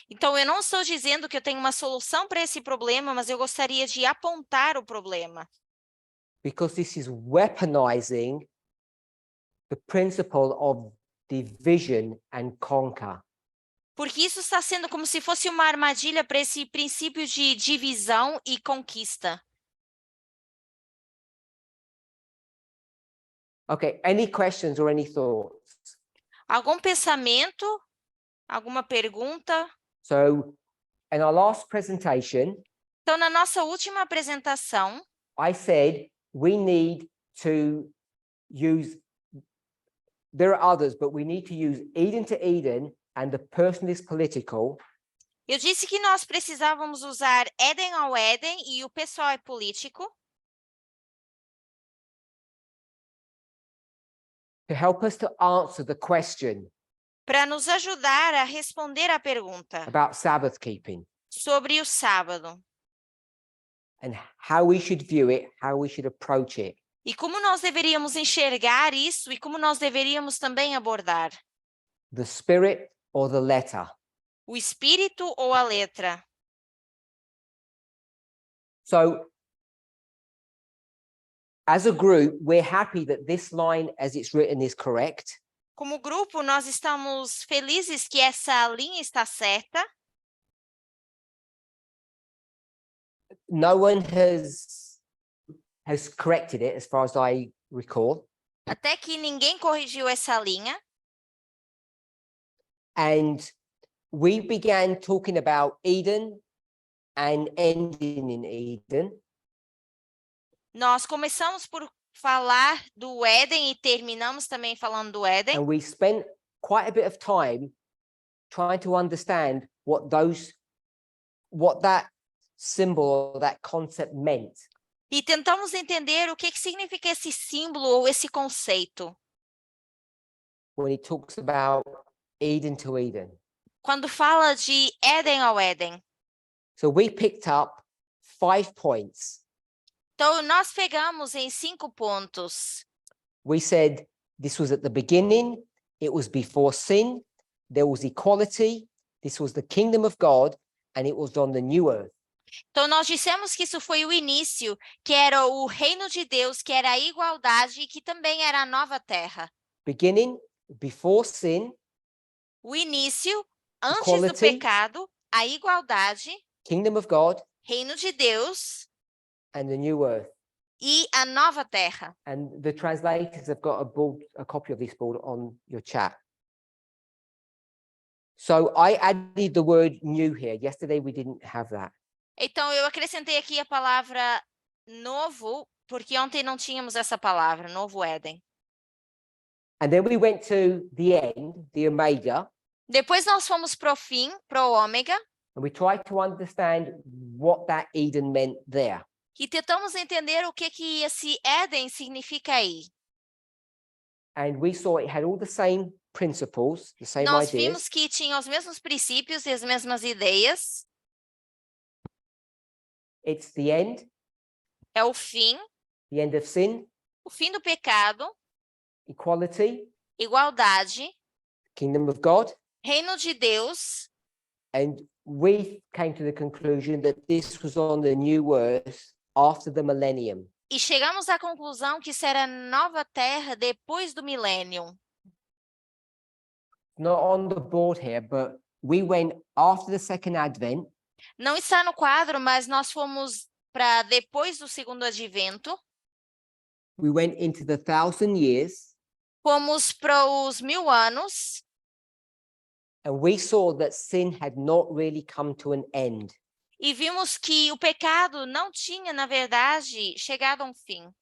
Então, eu não estou dizendo que eu tenho uma solução para esse problema, mas eu gostaria de apontar o problema. Because this is weaponizing the principle of division and conquer. Porque isso está sendo como se fosse uma armadilha para esse princípio de divisão e conquista. Okay, any questions or any thoughts? Algum pensamento? Alguma pergunta? So, in our last presentation, Então, na nossa última apresentação, I said we need to use, there are others, but we need to use Eden to Eden and the person is political eu disse que nós precisávamos usar Éden ao Éden e o pessoal é político to help us to answer the question para nos ajudar a responder a pergunta about Sabbath keeping sobre o sábado and how we should view it, how we should approach it. e como nós deveríamos enxergar isso e como nós deveríamos também abordar The spirit or the letter. o espírito ou a letra. So, as a group, we're happy that this line as it's written is correct. Como grupo, nós estamos felizes que essa linha está certa. No one has corrected it as far as I recall. Até que ninguém corrigiu essa linha. And we began talking about Eden and ending in Eden. Nós começamos por falar do Éden e terminamos também falando do Éden. And we spent quite a bit of time trying to understand what that symbol or that concept meant. E tentamos entender o que significa esse símbolo ou esse conceito. When it talks about Eden to Eden. Quando fala de Éden ao Éden. So we picked up 5 points. Então, nós pegamos em 5 pontos. We said this was at the beginning, it was before sin, there was equality, this was the kingdom of God, and it was on the new earth. Então, nós dissemos que isso foi o início, que era o reino de Deus, que era a igualdade e que também era a nova terra. Beginning, before sin, O início, antes do Equality. pecado, a igualdade, kingdom of God, reino de Deus and the new earth. e a nova terra. And the translators have got a copy of this board on your chat. So I added the word new here. Yesterday we didn't have that. Então, eu acrescentei aqui a palavra novo, porque ontem não tínhamos essa palavra, novo Éden. And then we went to the end, the Omega, Depois nós fomos pro fim, pro ômega, and we tried to understand what that Eden meant there. e tentamos entender o que esse Éden significa aí. And we saw it had all the same principles, the same Nós ideas. vimos que tinha os mesmos princípios e as mesmas ideias. It's the end É o fim of sin, do pecado, equality, igualdade, kingdom of God. reino de Deus. And we came to the conclusion that this was on the new earth after the millennium. E chegamos à conclusão que isso era nova terra depois do milênio. Not on the board here, but we went after the second advent. Não está no quadro, mas nós fomos para depois do segundo advento. We went into the 1,000 years, Fomos para os 1000 anos. and we saw that sin had not really come to an end. E vimos que o pecado não tinha, na verdade, chegado a um fim.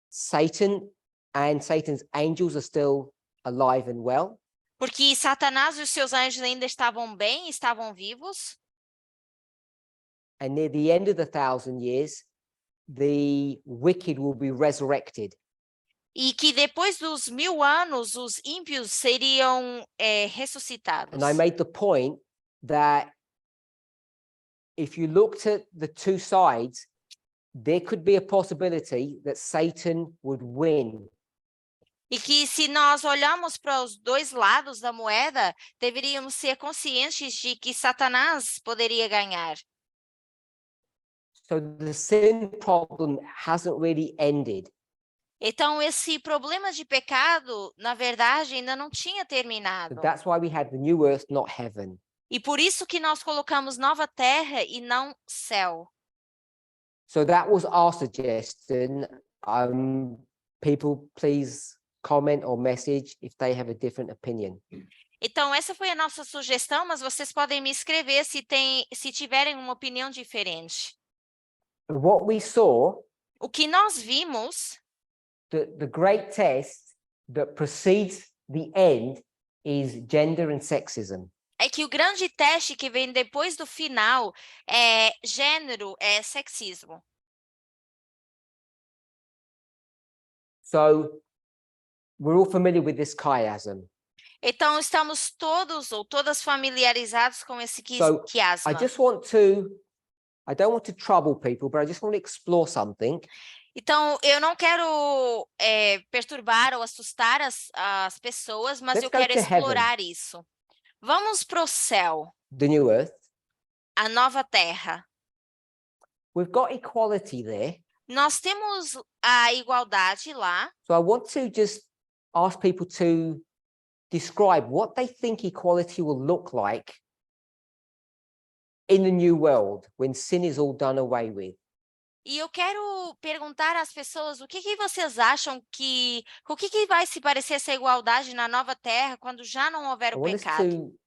Satan and Satan's angels are still alive and well. Porque Satanás e os seus anjos ainda estavam bem, estavam vivos. And near the end of the 1,000 years, the wicked will be resurrected. E que depois dos 1000 anos, os ímpios seriam ressuscitados. And I made the point that if you looked at the two sides, there could be a possibility that Satan would win. E que se nós olhamos para os dois lados da moeda, deveríamos ser conscientes de que Satanás poderia ganhar. So the sin problem hasn't really ended. Então, esse problema de pecado, na verdade, ainda não tinha terminado. So that's why we had the new earth, not heaven. E por isso que nós colocamos nova terra e não céu. So that was our suggestion. People, please comment or message if they have a different opinion. Então, essa foi a nossa sugestão, mas vocês podem me escrever se tiverem uma opinião diferente. What we saw, O que nós vimos, the great test that precedes the end is gender and sexism. é que o grande teste que vem depois do final é gênero, é sexismo. So we're all familiar with this chiasm. Então, estamos todos ou todas familiarizados com esse So, quiasma. I don't want to trouble people, but I just want to explore something. Então, eu não quero perturbar ou assustar as pessoas, mas Let's eu go quero to explorar isso. Vamos para o céu, The new earth. a nova terra. We've got equality there. Nós temos a igualdade lá. So I want to just ask people to describe what they think equality will look like in the new world when sin is all done away with. E eu quero perguntar às pessoas o que vocês acham o que vai se parecer essa igualdade na nova terra quando já não houver I o want us pecado.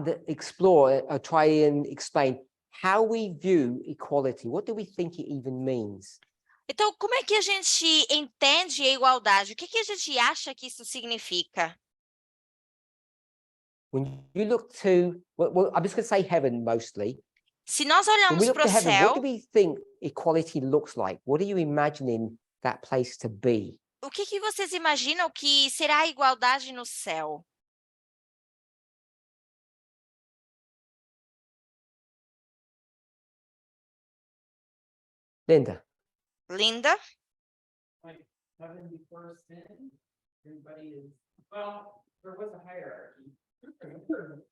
to explore or try and explain how we view equality. What do we think it even means? Então, como é que a gente entende a igualdade? O que a gente acha que isso significa? When you look to, well, I'm just going to say heaven mostly. Se nós When we olhamos look para to o heaven, céu, what do we think equality looks like? What are you imagining that place to be? o que vocês imaginam que será a igualdade no céu? Linda? Linda? Like heaven before sin, everybody is, well, there was a hierarchy.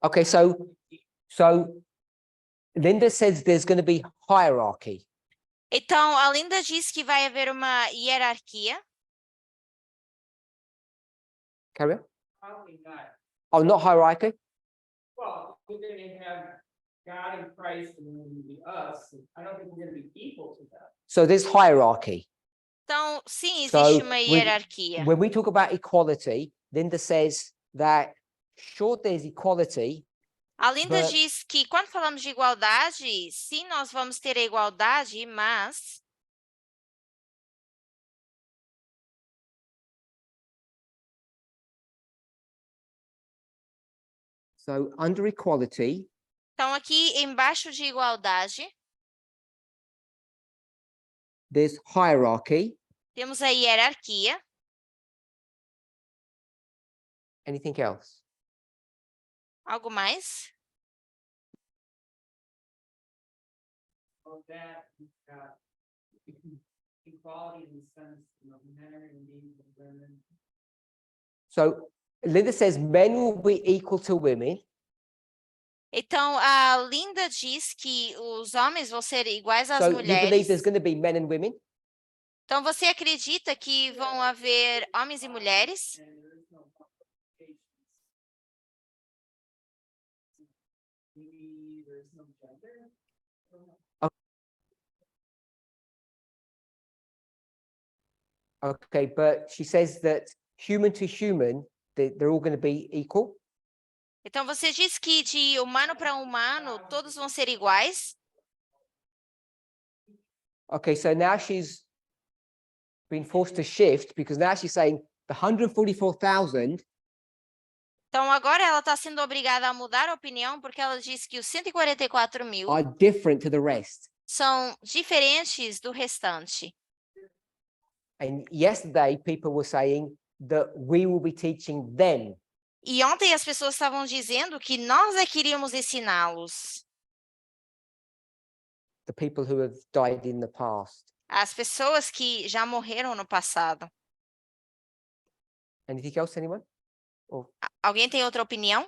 Okay, so Linda says there's going to be hierarchy. Então, a Linda diz que vai haver uma hierarquia. Carry on. Probably not. Oh, not hierarchy? Well, we're gonna have God and Christ and then be us. I don't think we're gonna be equal to that. So there's hierarchy. Então, sim, So, existe uma with- hierarquia. When we talk about equality, Linda says that sure there's equality, A Linda But- diz que quando falamos de igualdade, sim, nós vamos ter a igualdade, mas So under equality, então aqui embaixo de igualdade, there's hierarchy. temos a hierarquia. Anything else? Algo mais? Of that, you've got equality in the sense, men are in need of women. So Linda says men will be equal to women. Então, a Linda diz que os homens vão ser iguais às So you believe mulheres. there's going to be men and women? Então, você acredita que vão haver homens e mulheres? And there is no qualifications. Maybe there is no gender. I don't know. Okay, but she says that human to human, they're all going to be equal. Então, você diz que de humano para humano, todos vão ser iguais? Okay, so now she's been forced to shift because now she's saying the 144,000 Então, agora ela está sendo obrigada a mudar a opinião porque ela diz que os 144 mil are different to the rest. são diferentes do restante. And yesterday, people were saying that we will be teaching them. E ontem as pessoas estavam dizendo que nós é que iríamos ensiná-los. The people who have died in the past. As pessoas que já morreram no passado. Anything else, anyone? Alguém tem outra opinião?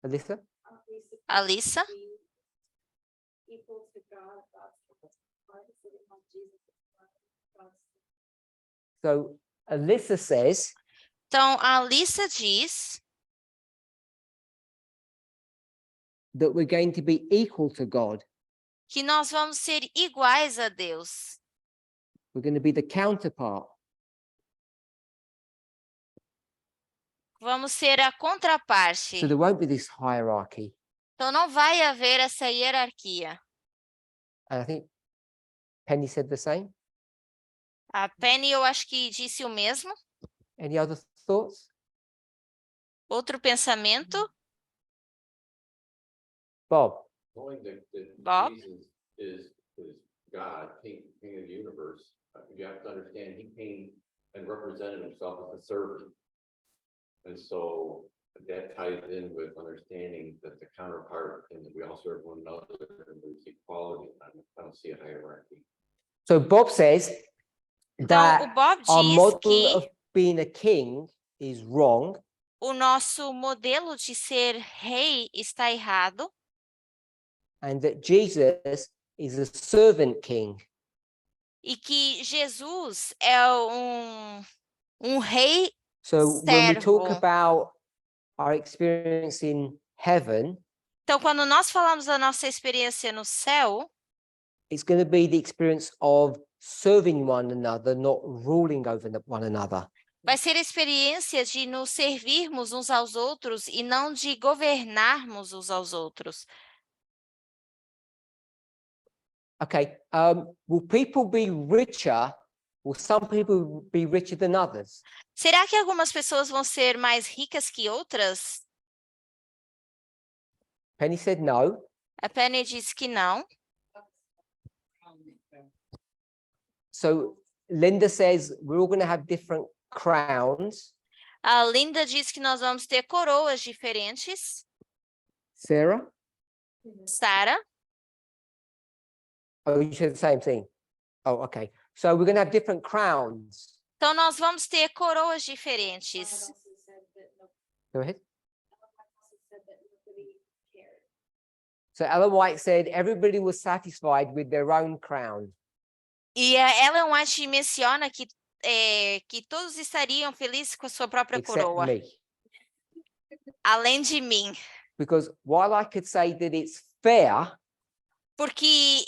Alyssa? Alissa? Equal to God, God's heart, so they want Jesus as God's. So Alyssa says Então, a Alissa diz that we're going to be equal to God. que nós vamos ser iguais a Deus. We're going to be the counterpart. Vamos ser a contraparte. So there won't be this hierarchy. Então, não vai haver essa hierarquia. And I think Penny said the same. A Penny, eu acho que disse o mesmo. Any other thoughts? Outro pensamento? Bob? Knowing that Bob? Jesus is God, king of the universe, you have to understand he came and represented himself as a servant. And so that ties in with understanding that the counterpart and that we all serve one another and there's equality. I don't see a hierarchy. So Bob says Então, o that Bob our diz model que of being a king is wrong. o nosso modelo de ser rei está errado And that Jesus is a servant king. e que Jesus é um rei. So when we talk Servo. about our experience in heaven, Então, quando nós falamos da nossa experiência no céu, it's going to be the experience of serving one another, not ruling over one another. vai ser a experiência de nos servirmos uns aos outros e não de governarmos uns aos outros. Okay, will people be richer? Will some people be richer than others? Será que algumas pessoas vão ser mais ricas que outras? Penny said no. A Penny disse que não. So Linda says we're all going to have different crowns. A Linda disse que nós vamos ter coroas diferentes. Sarah? Sara? Oh, you said the same thing. Oh, okay. So we're going to have different crowns. Então, nós vamos ter coroas God diferentes. also said that Go ahead. also said that nobody cared. So Ellen White said everybody was satisfied with their own crown. E a Ellen White menciona que todos estariam felizes com a sua própria Except coroa, me. além de mim. Because while I could say that it's fair, Porque,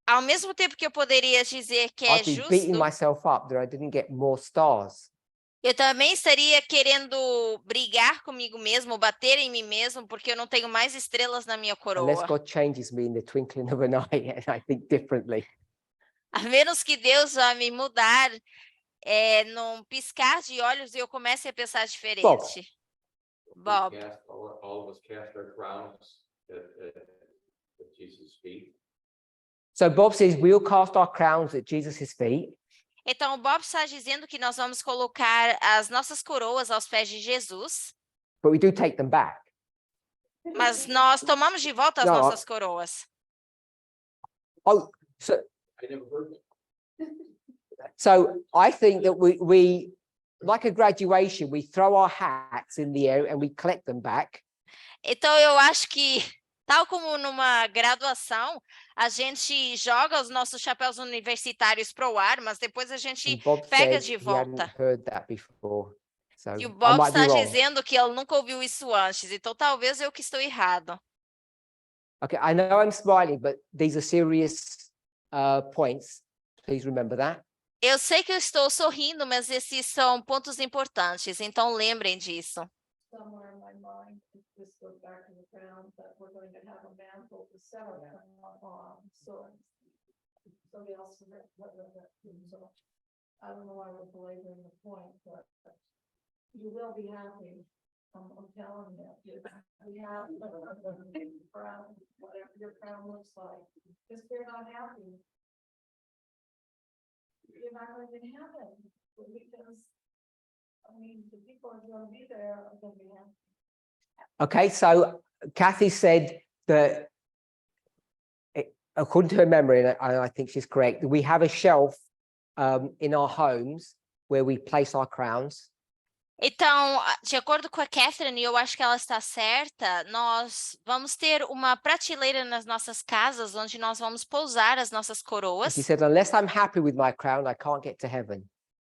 ao mesmo tempo que eu poderia dizer que é I'd be beating justo, myself up that I didn't get more stars. Eu também estaria querendo brigar comigo mesmo, bater em mim mesmo, porque eu não tenho mais estrelas na minha Unless coroa. God changes me in the twinkling of an eye and I think differently. A menos que Deus vá me mudar num piscar de olhos e eu comece a pensar diferente. We Bob. cast, all of us cast our crowns at Jesus' feet. So Bob says we'll cast our crowns at Jesus' feet. Então, o Bob está dizendo que nós vamos colocar as nossas coroas aos pés de Jesus, But we do take them back. mas nós tomamos de volta as Não, nossas coroas. Oh, so I never heard that. so I think that we like a graduation, we throw our hats in the air and we collect them back. Então, eu acho que, tal como numa graduação, a gente joga os nossos chapéus universitários para o ar, mas depois a gente And Bob pega said de he hadn't volta. heard that before. So E o I Bob might be está wrong. dizendo que ele nunca ouviu isso antes, então talvez eu que estou errado. Okay, I know I'm smiling, but these are serious points. Please remember that. Eu sei que eu estou sorrindo, mas esses são pontos importantes, então lembrem disso. Somewhere in my mind, if this goes back to the ground, that we're going to have a mantle to settle on, so. Somebody else, so I don't know why we're belaboring the point, but you will be happy. I'm telling you, we have crown, whatever your crown looks like, because they're not happy. You're not going to heaven, because, I mean, the people are going to be there are going to be happy. Okay, so Kathy said that, according to her memory, and I think she's correct, we have a shelf in our homes where we place our crowns. Então, de acordo com a Catherine, e eu acho que ela está certa, nós vamos ter uma prateleira nas nossas casas onde nós vamos pousar as nossas And coroas. she said, unless I'm happy with my crown, I can't get to heaven.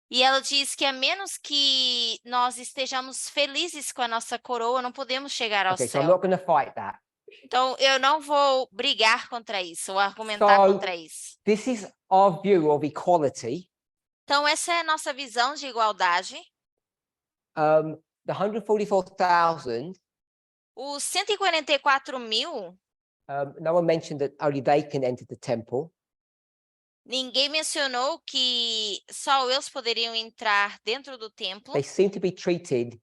E ela diz que a menos que nós estejamos felizes com a nossa coroa, não podemos chegar ao Okay, so I'm céu. not going to fight that. Então, eu não vou brigar contra isso, ou argumentar So- contra isso. This is our view of equality. Então, essa é a nossa visão de igualdade. The 144,000, Os 144 mil, no one mentioned that only they can enter the temple. ninguém mencionou que só eles poderiam entrar dentro do templo. They seem to be treated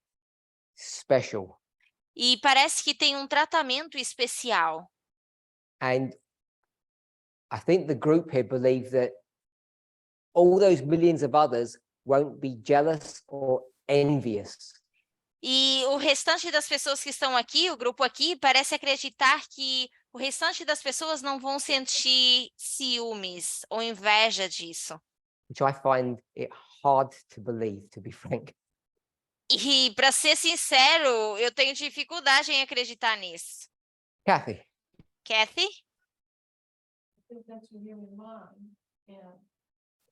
special. E parece que tem um tratamento especial. And I think the group here believe that all those millions of others won't be jealous or envious. E o restante das pessoas que estão aqui, o grupo aqui, parece acreditar que o restante das pessoas não vão sentir ciúmes ou inveja disso. Which I find it hard to believe, to be frank. E, para ser sincero, eu tenho dificuldade em acreditar nisso. Kathy, Kathy? I think that's your human mind, and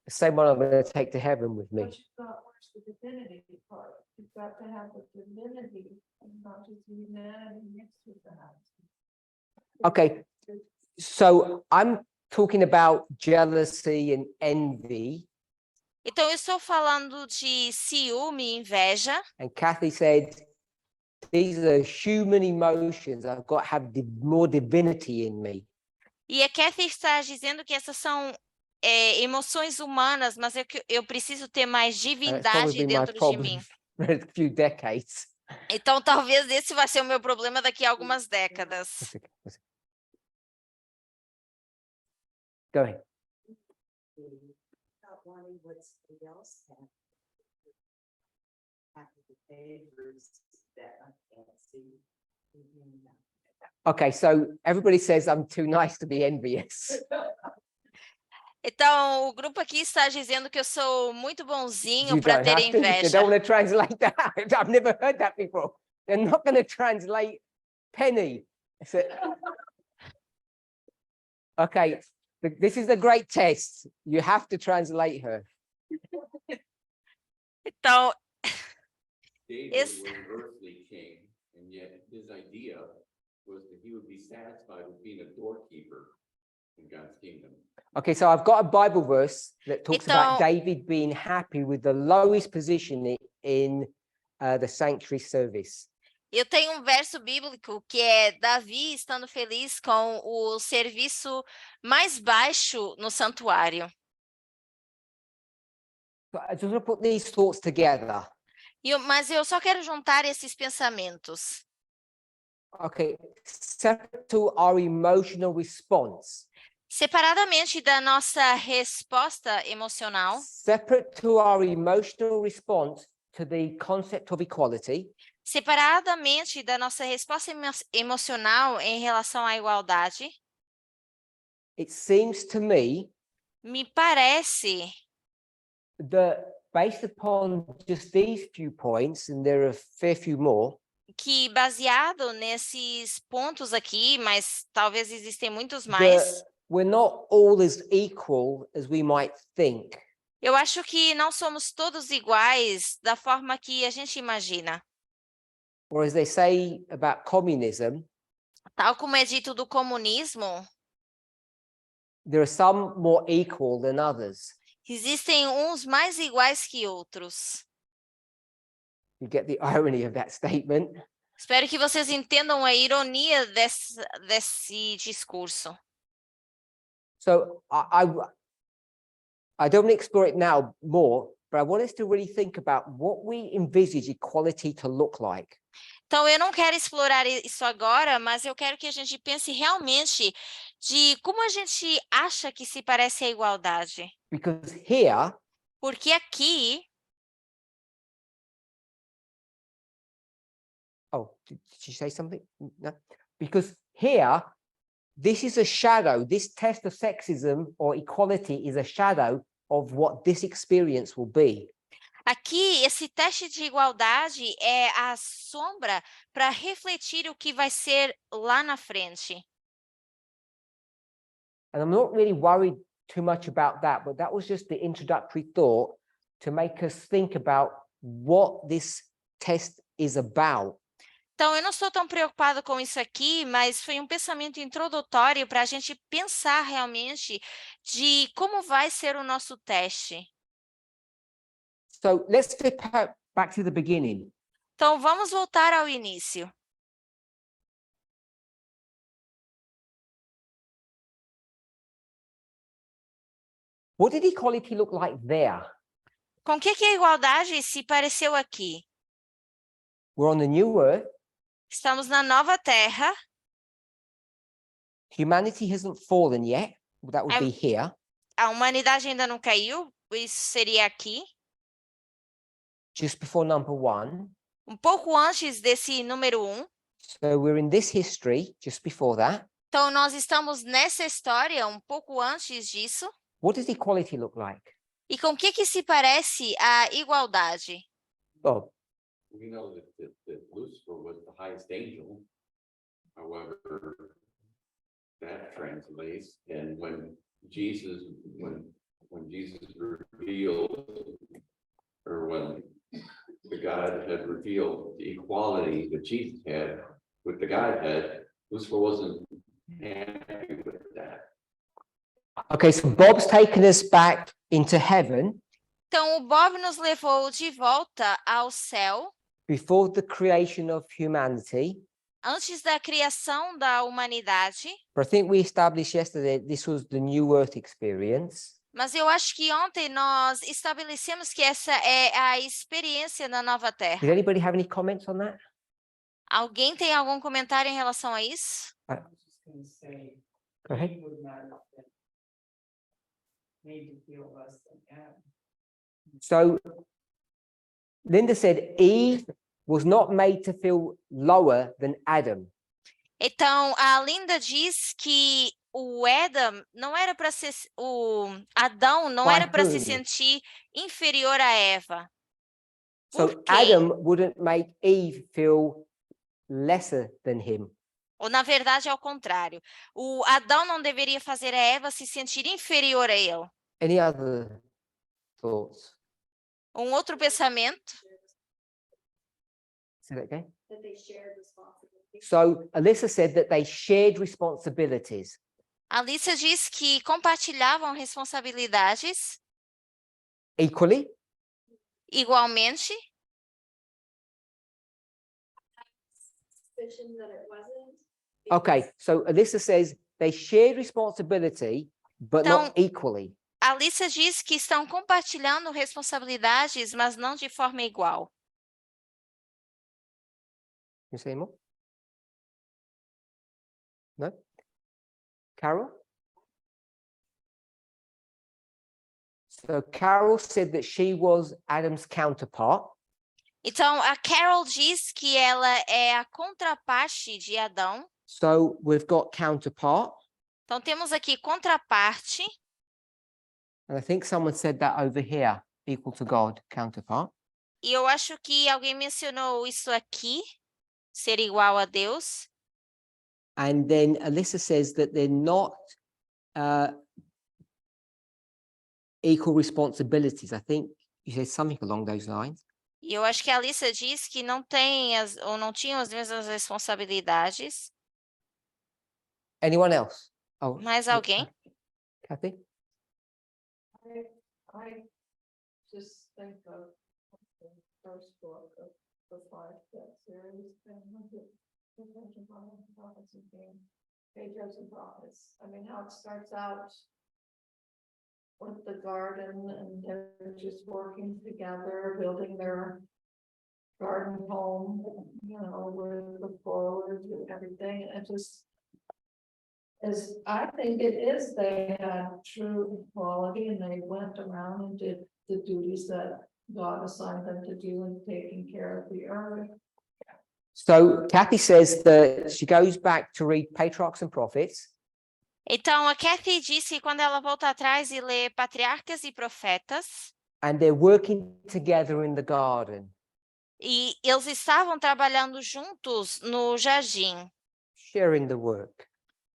the same one I'm going to take to heaven with me. but you've got, where's the divinity part? You've got to have the divinity and not just humanity mixed with that. Okay, so I'm talking about jealousy and envy. Então, eu estou falando de ciúme e inveja. And Kathy said, these are human emotions. I've got to have more divinity in me. E a Kathy está dizendo que essas são emoções humanas, mas eu preciso ter mais And it's divindade probably my dentro de problem mim. for a few decades. Então, talvez esse vai ser o meu problema daqui a algumas décadas. That's okay, that's okay. Go ahead. Not wanting what somebody else had. Having the favors that I can't see. Okay, so everybody says I'm too nice to be envious. Então, o grupo aqui está dizendo que eu sou muito bonzinho You para don't ter have to. They inveja. don't want to translate that. I've never heard that before. They're not going to translate Penny. So- okay, this is a great test. You have to translate her. Então, David Is- was an earthly king, and yet his idea was that he would be satisfied with being a doorkeeper in God's kingdom. Okay, so I've got a Bible verse that talks about Então- David being happy with the lowest position in the sanctuary service. Eu tenho um verso bíblico que é Davi estando feliz com o serviço mais baixo no santuário. So I just want to put these thoughts together. Mas eu só quero juntar esses pensamentos. Okay, separate to our emotional response, Separadamente da nossa resposta emocional, separate to our emotional response to the concept of equality, separadamente da nossa resposta emocional em relação à igualdade, it seems to me me parece that based upon just these few points, and there are a fair few more, que, baseado nesses pontos aqui, mas talvez existem muitos that mais, we're not all as equal as we might think. eu acho que não somos todos iguais da forma que a gente imagina. Or as they say about communism, Tal como é dito do comunismo, there are some more equal than others. existem uns mais iguais que outros. You get the irony of that statement. Espero que vocês entendam a ironia desse discurso. So I don't want to explore it now more, but I want us to really think about what we envisage equality to look like. Então, eu não quero explorar isso agora, mas eu quero que a gente pense realmente de como a gente acha que se parece a igualdade. Because here, Porque aqui, did you say something? No. Because here, this is a shadow, this test of sexism or equality is a shadow of what this experience will be. aqui, esse teste de igualdade é a sombra para refletir o que vai ser lá na frente. And I'm not really worried too much about that, but that was just the introductory thought to make us think about what this test is about. Então, eu não estou tão preocupado com isso aqui, mas foi um pensamento introdutório para a gente pensar realmente de como vai ser o nosso teste. So let's flip back to the beginning. Então, vamos voltar ao início. What did equality look like there? Com que a igualdade se pareceu aqui? We're on the new earth. Estamos na nova terra, Humanity hasn't fallen yet. That would be here. a humanidade ainda não caiu, isso seria aqui. Just before number 1. Um pouco antes desse número 1. So we're in this history just before that. Então, nós estamos nessa história um pouco antes disso. What does equality look like? E com que se parece a igualdade? Bob. We know that Lucifer was the highest angel. However, that translates, and when Jesus revealed, or when the God had revealed the equality that Jesus had with the Godhead, Lucifer wasn't happy with that. Okay, so Bob's taken us back into heaven Então, o Bob nos levou de volta ao céu, before the creation of humanity. antes da criação da humanidade. But I think we established yesterday this was the new earth experience. Mas eu acho que ontem nós estabelecemos que essa é a experiência da nova Did terra. anybody have any comments on that? Alguém tem algum comentário em relação a isso? I was just gonna say, Go ahead. he would not have been made to feel less than Adam. So Linda said Eve was not made to feel lower than Adam. Então, a Linda diz que o Adam não era para ser, o Adão não By era para se whom? sentir inferior a Eva. So Por quê? Adam wouldn't make Eve feel lesser than him. Ou, na verdade, ao contrário. O Adão não deveria fazer a Eva se sentir inferior a ele. Any other thoughts? Um outro pensamento. Say that again. That they shared responsibility. So Alyssa said that they shared responsibilities. A Alicia diz que compartilhavam responsabilidades equally. igualmente. Suspicion that it wasn't. Okay, because so Alyssa says they shared responsibility, but not Então- equally. A Alicia diz que estão compartilhando responsabilidades, mas não de forma igual. You say more? No? Carol? So Carol said that she was Adam's counterpart. Então, a Carol diz que ela é a contraparte de Adão. So we've got counterpart, Então, temos aqui contraparte. and I think someone said that over here, equal to God, counterpart. E eu acho que alguém mencionou isso aqui, ser igual a Deus. And then Alyssa says that they're not equal responsibilities. I think you said something along those lines. E eu acho que a Alicia diz que não tem ou não tinham as mesmas responsabilidades. Anyone else? Oh, Mais alguém? Kathy? I just think of the first book of the 5-step series, and prophets and being patriarchs and prophets. I mean, how it starts out with the garden and they're just working together, building their garden home, you know, with the forward and everything, and it just as I think it is, they had true equality and they went around and did the duties that God assigned them to do in taking care of the earth. So Kathy says that she goes back to read Patriarchs and Prophets, Então, a Kathy disse que quando ela volta atrás e lê Patriarcas e Profetas, and they're working together in the garden, e eles estavam trabalhando juntos no jardim, sharing the work.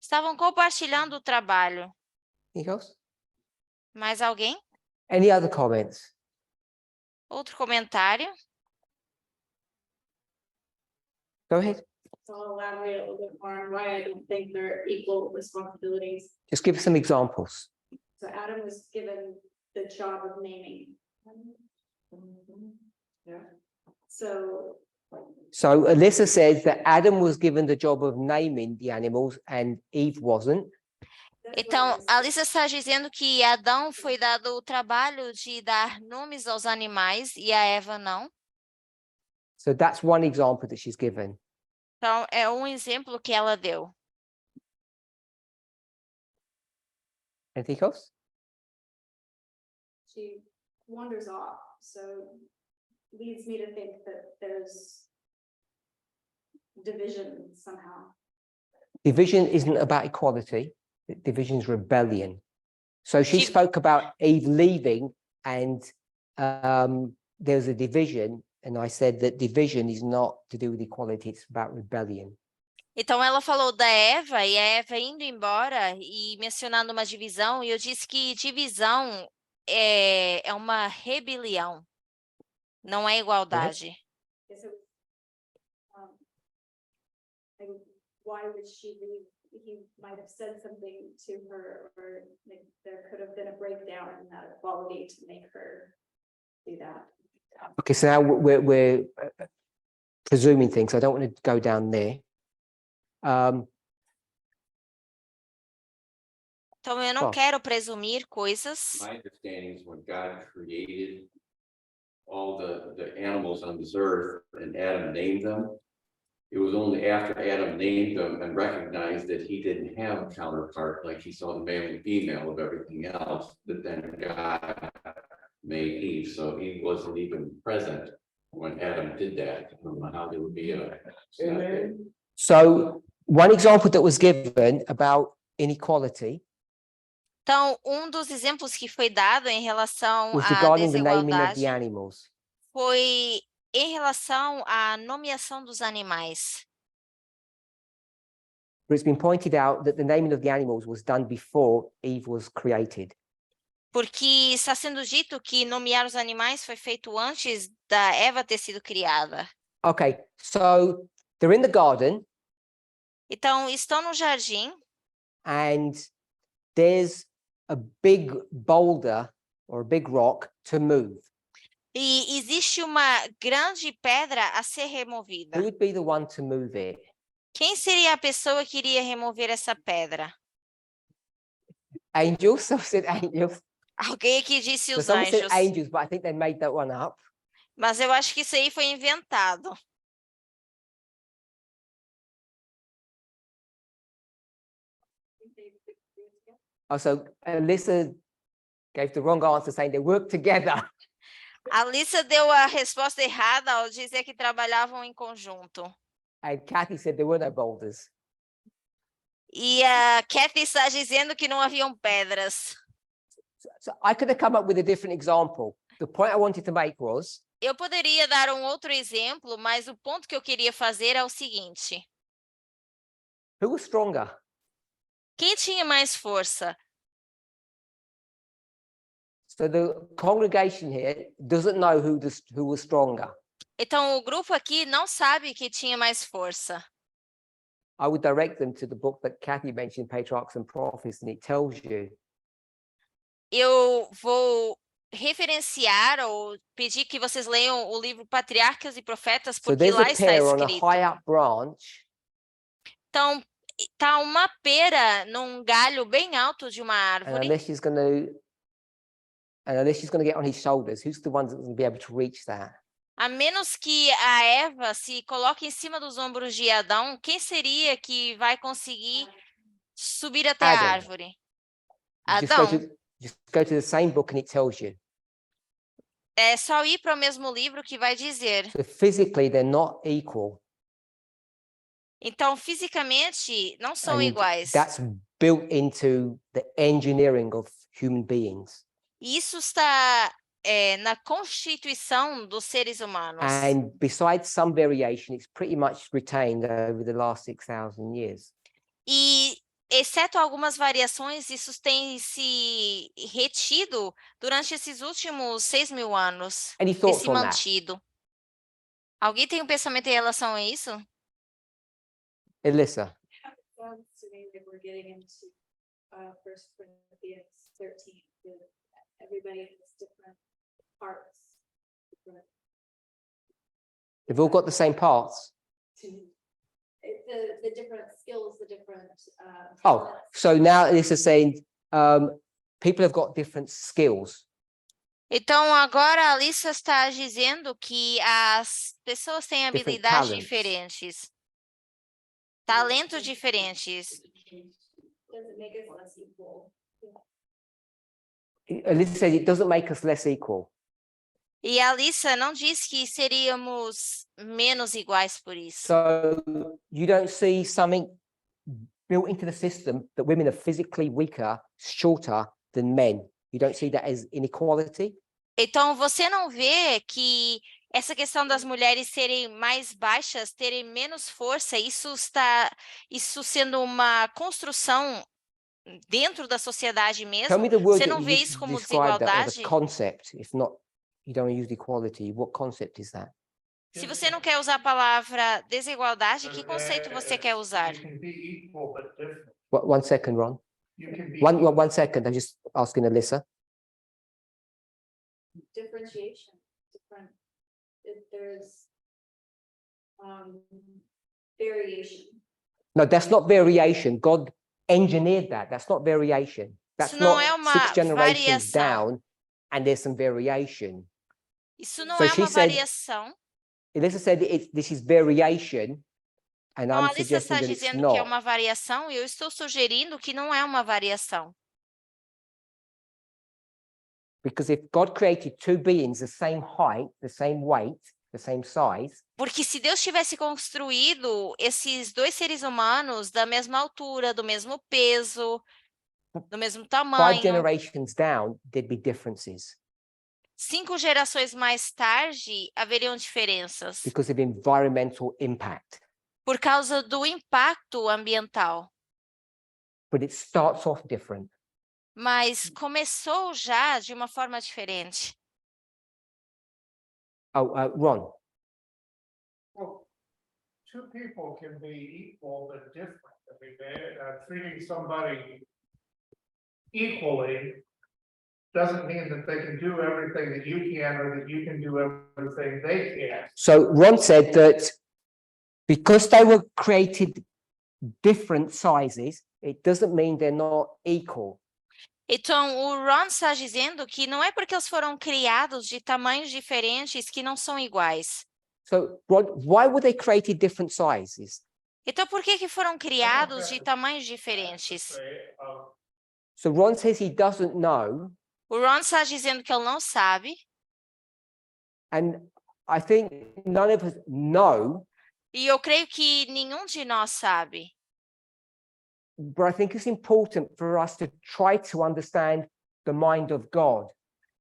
estavam compartilhando o trabalho. Anything else? Mais alguém? Any other comments? Outro comentário? Go ahead. So I'll elaborate a little bit more on why I don't think they're equal responsibilities. Just give us some examples. So Adam was given the job of naming. Yeah. So So Alyssa says that Adam was given the job of naming the animals and Eve wasn't. that's what I Então, was- a Alicia está dizendo que Adão foi dado o trabalho de dar nomes aos animais e a Eva não. So that's one example that she's given. Então, é um exemplo que ela deu. Anything else? she wanders off, so leads me to think that there's division somehow. Division isn't about equality. Division is rebellion. So she She- spoke about Eve leaving and there's a division. And I said that division is not to do with equality. It's about rebellion. Então, ela falou da Eva e a Eva indo embora e mencionando uma divisão, e eu disse que divisão é uma rebelião, não é igualdade. Guess it was, like, why would she leave? He might have said something to her, or like, there could have been a breakdown in that equality to make her do that. Okay, so now we're presuming things. I don't want to go down there. Então, eu não Oh. quero presumir coisas. My understanding is when God created all the animals on this earth and Adam named them, it was only after Adam named them and recognized that he didn't have a counterpart, like he saw the male and female of everything else, that then God made Eve. So Eve wasn't even present when Adam did that. I don't know how there would be a. So one example that was given about inequality Então, um dos exemplos que foi dado em relação was à regarding the naming of desigualdade the animals. foi em relação à nomeação dos animais. But it's been pointed out that the naming of the animals was done before Eve was created. Porque está sendo dito que nomear os animais foi feito antes da Eva ter sido criada. Okay, so they're in the garden Então, estão no jardim and there's a big boulder or a big rock to move. E existe uma grande pedra a ser removida. Who would be the one to move it? Quem seria a pessoa que iria remover essa pedra? Angels? Some said angels. Alguém aqui disse So os someone said anjos, angels, but I think they made that one up. mas eu acho que isso aí foi inventado. Also, Alyssa gave the wrong answer, saying they work together. A Alissa deu a resposta errada ao dizer que trabalhavam em conjunto. And Kathy said there were no boulders. E a Kathy está dizendo que não haviam pedras. So I could have come up with a different example. The point I wanted to make was, Eu poderia dar um outro exemplo, mas o ponto que eu queria fazer é o seguinte: who was stronger? quem tinha mais força? So the congregation here doesn't know who was stronger. Então, o grupo aqui não sabe que tinha mais força. I would direct them to the book that Kathy mentioned, Patriarchs and Prophets, and it tells you. Eu vou referenciar ou pedir que vocês leiam o livro Patriarcas e Profetas, So porque there's lá a está pear on a escrito. high up branch, Então, tá uma pera num galho bem alto de uma and árvore. unless she's going to get on his shoulders, who's the one that's going to be able to reach that? A menos que a Eva se coloque em cima dos ombros de Adão, quem seria que vai conseguir subir até a Adam. árvore? Just go Adão. just go to the same book and it tells you. É só ir para o mesmo livro que vai dizer. So physically, they're not equal. Então, fisicamente, não são And iguais. that's built into the engineering of human beings. Isso está na constituição dos seres humanos. And besides some variation, it's pretty much retained over the last 6,000 years. E, exceto algumas variações, isso tem se retido durante esses últimos 6.000 anos. Any Tem thoughts se on that? mantido. Alguém tem um pensamento em relação a isso? Alyssa? Sounds to me like we're getting into, 1 Corinthians 13, with everybody has different parts. different- They've all got the same parts. The different skills, the different, Oh, talents. so now Alyssa is saying people have got different skills. Então, agora a Alissa está dizendo que as pessoas têm Different habilidades talents. diferentes, talentos diferentes. Doesn't make us less equal. Alyssa says it doesn't make us less equal. E a Alissa não diz que seríamos menos iguais por isso. So you don't see something built into the system that women are physically weaker, shorter than men. You don't see that as inequality. Então, você não vê que essa questão das mulheres serem mais baixas, terem menos força, isso sendo uma construção dentro da sociedade Tell mesmo? me the word Você that não you vê use isso to como describe that, or the desigualdade? concept. If not, you don't use equality. What concept is that? Se você não quer usar a palavra desigualdade, que conceito você quer usar? You can be equal but different. One second, Ron. You can be One second. I'm just asking Alyssa. Differentiation, different, there's, variation. No, that's not variation. God engineered that. That's not variation. That's Isso não not é uma 6 generations variação. down and there's some variation. Isso não So é she uma said- variação. Alyssa said this is variation, and Então, a I'm Alissa suggesting está that it's dizendo que é not. uma variação e eu estou sugerindo que não é uma variação. Because if God created two beings the same height, the same weight, the same size, Porque se Deus tivesse construído esses dois seres humanos da mesma altura, do mesmo peso, do mesmo 5 tamanho, generations down, there'd be differences 5 gerações mais tarde haveriam diferenças because of environmental impact. por causa do impacto ambiental. But it starts off different. Mas começou já de uma forma diferente. Oh, Ron. Well, two people can be equal but different. I mean, treating somebody equally doesn't mean that they can do everything that you can or that you can do everything they can. So Ron said that because they were created different sizes, it doesn't mean they're not equal. Então, o Ron está dizendo que não é porque eles foram criados de tamanhos diferentes que não são iguais. So Ron, why were they created different sizes? Então, por que foram criados de tamanhos diferentes? So Ron says he doesn't know, O Ron está dizendo que ele não sabe, and I think none of us know, e eu creio que nenhum de nós sabe. but I think it's important for us to try to understand the mind of God.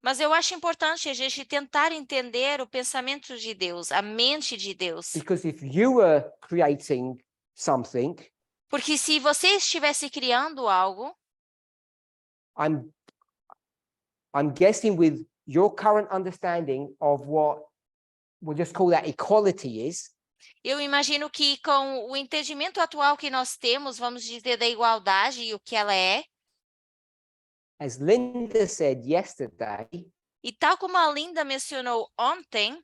Mas eu acho importante a gente tentar entender o pensamento de Deus, a mente de Deus. Because if you were creating something, Porque se você estivesse criando algo, I'm guessing with your current understanding of what we'll just call that equality is, eu imagino que com o entendimento atual que nós temos, vamos dizer, da igualdade e o que ela é, as Linda said yesterday, e tal como a Linda mencionou ontem,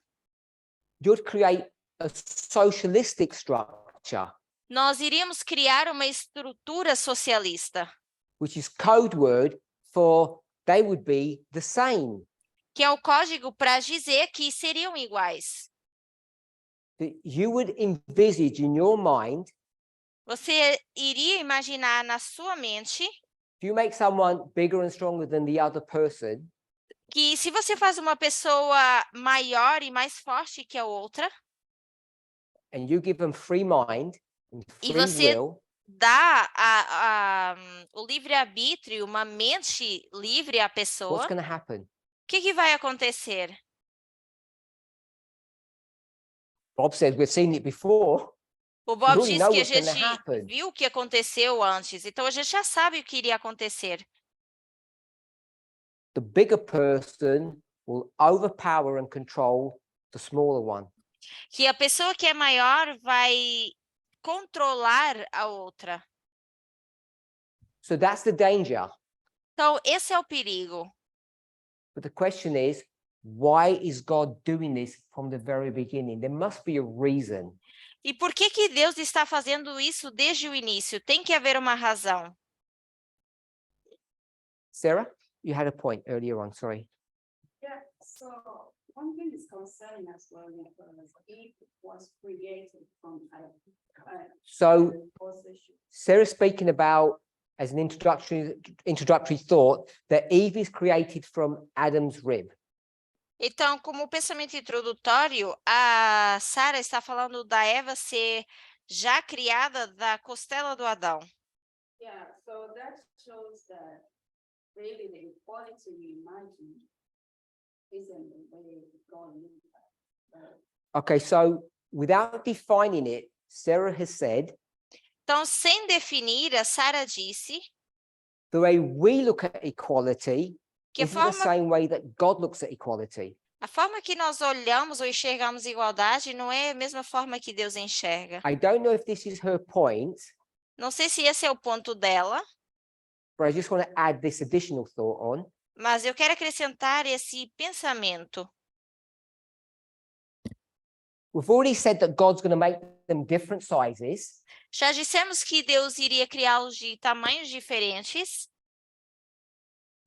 you'd create a socialistic structure, nós iríamos criar uma estrutura socialista, which is code word for they would be the same. que é o código para dizer que seriam iguais. That you would envisage in your mind, Você iria imaginar na sua mente if you make someone bigger and stronger than the other person, que se você faz uma pessoa maior e mais forte que a outra, and you give them free mind and E free você will, dá o livre-arbítrio, uma mente livre à pessoa, what's o going to happen? que vai acontecer? Bob says we've seen it before. O Bob already disse know que a what's gonna gente happen. viu o que aconteceu antes, então a gente já sabe o que iria acontecer. The bigger person will overpower and control the smaller one. Que a pessoa que é maior vai controlar a outra. So that's the danger. Então, esse é o perigo. But the question is, why is God doing this from the very beginning? There must be a reason. E por que Deus está fazendo isso desde o início? Tem que haver uma razão. Sarah, you had a point earlier on, sorry. Yeah, so one thing is concerning us well, because Eve was created from Adam. So Position. Sarah's speaking about, as an introductory thought, that Eve is created from Adam's rib. Então, como pensamento introdutório, a Sara está falando da Eva ser já criada da costela do Adão. Yeah, so that shows that really the equality we imagine isn't the way God looked at. Okay, so without defining it, Sarah has said, Então, sem definir, a Sara disse the way we look at equality que isn't the same way that God looks at equality. a forma que nós olhamos ou enxergamos igualdade não é a mesma forma que Deus enxerga. I don't know if this is her point, Não sei se esse é o ponto dela, but I just want to add this additional thought on. mas eu quero acrescentar esse pensamento. We've already said that God's going to make them different sizes. Já dissemos que Deus iria criá-los de tamanhos diferentes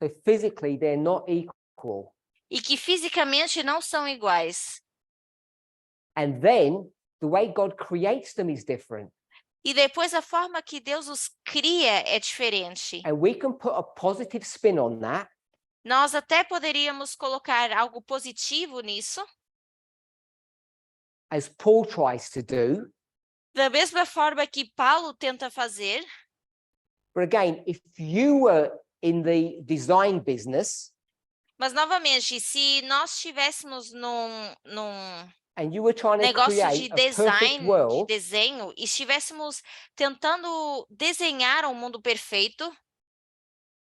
So physically, they're not equal. e que fisicamente não são iguais. And then the way God creates them is different. E depois a forma que Deus os cria é diferente. And we can put a positive spin on that. Nós até poderíamos colocar algo positivo nisso, As Paul tries to do. da mesma forma que Paulo tenta fazer. But again, if you were in the design business Mas, novamente, se nós estivéssemos num and you were trying to negócio de create a perfect design, de world, desenho, e estivéssemos tentando desenhar um mundo perfeito,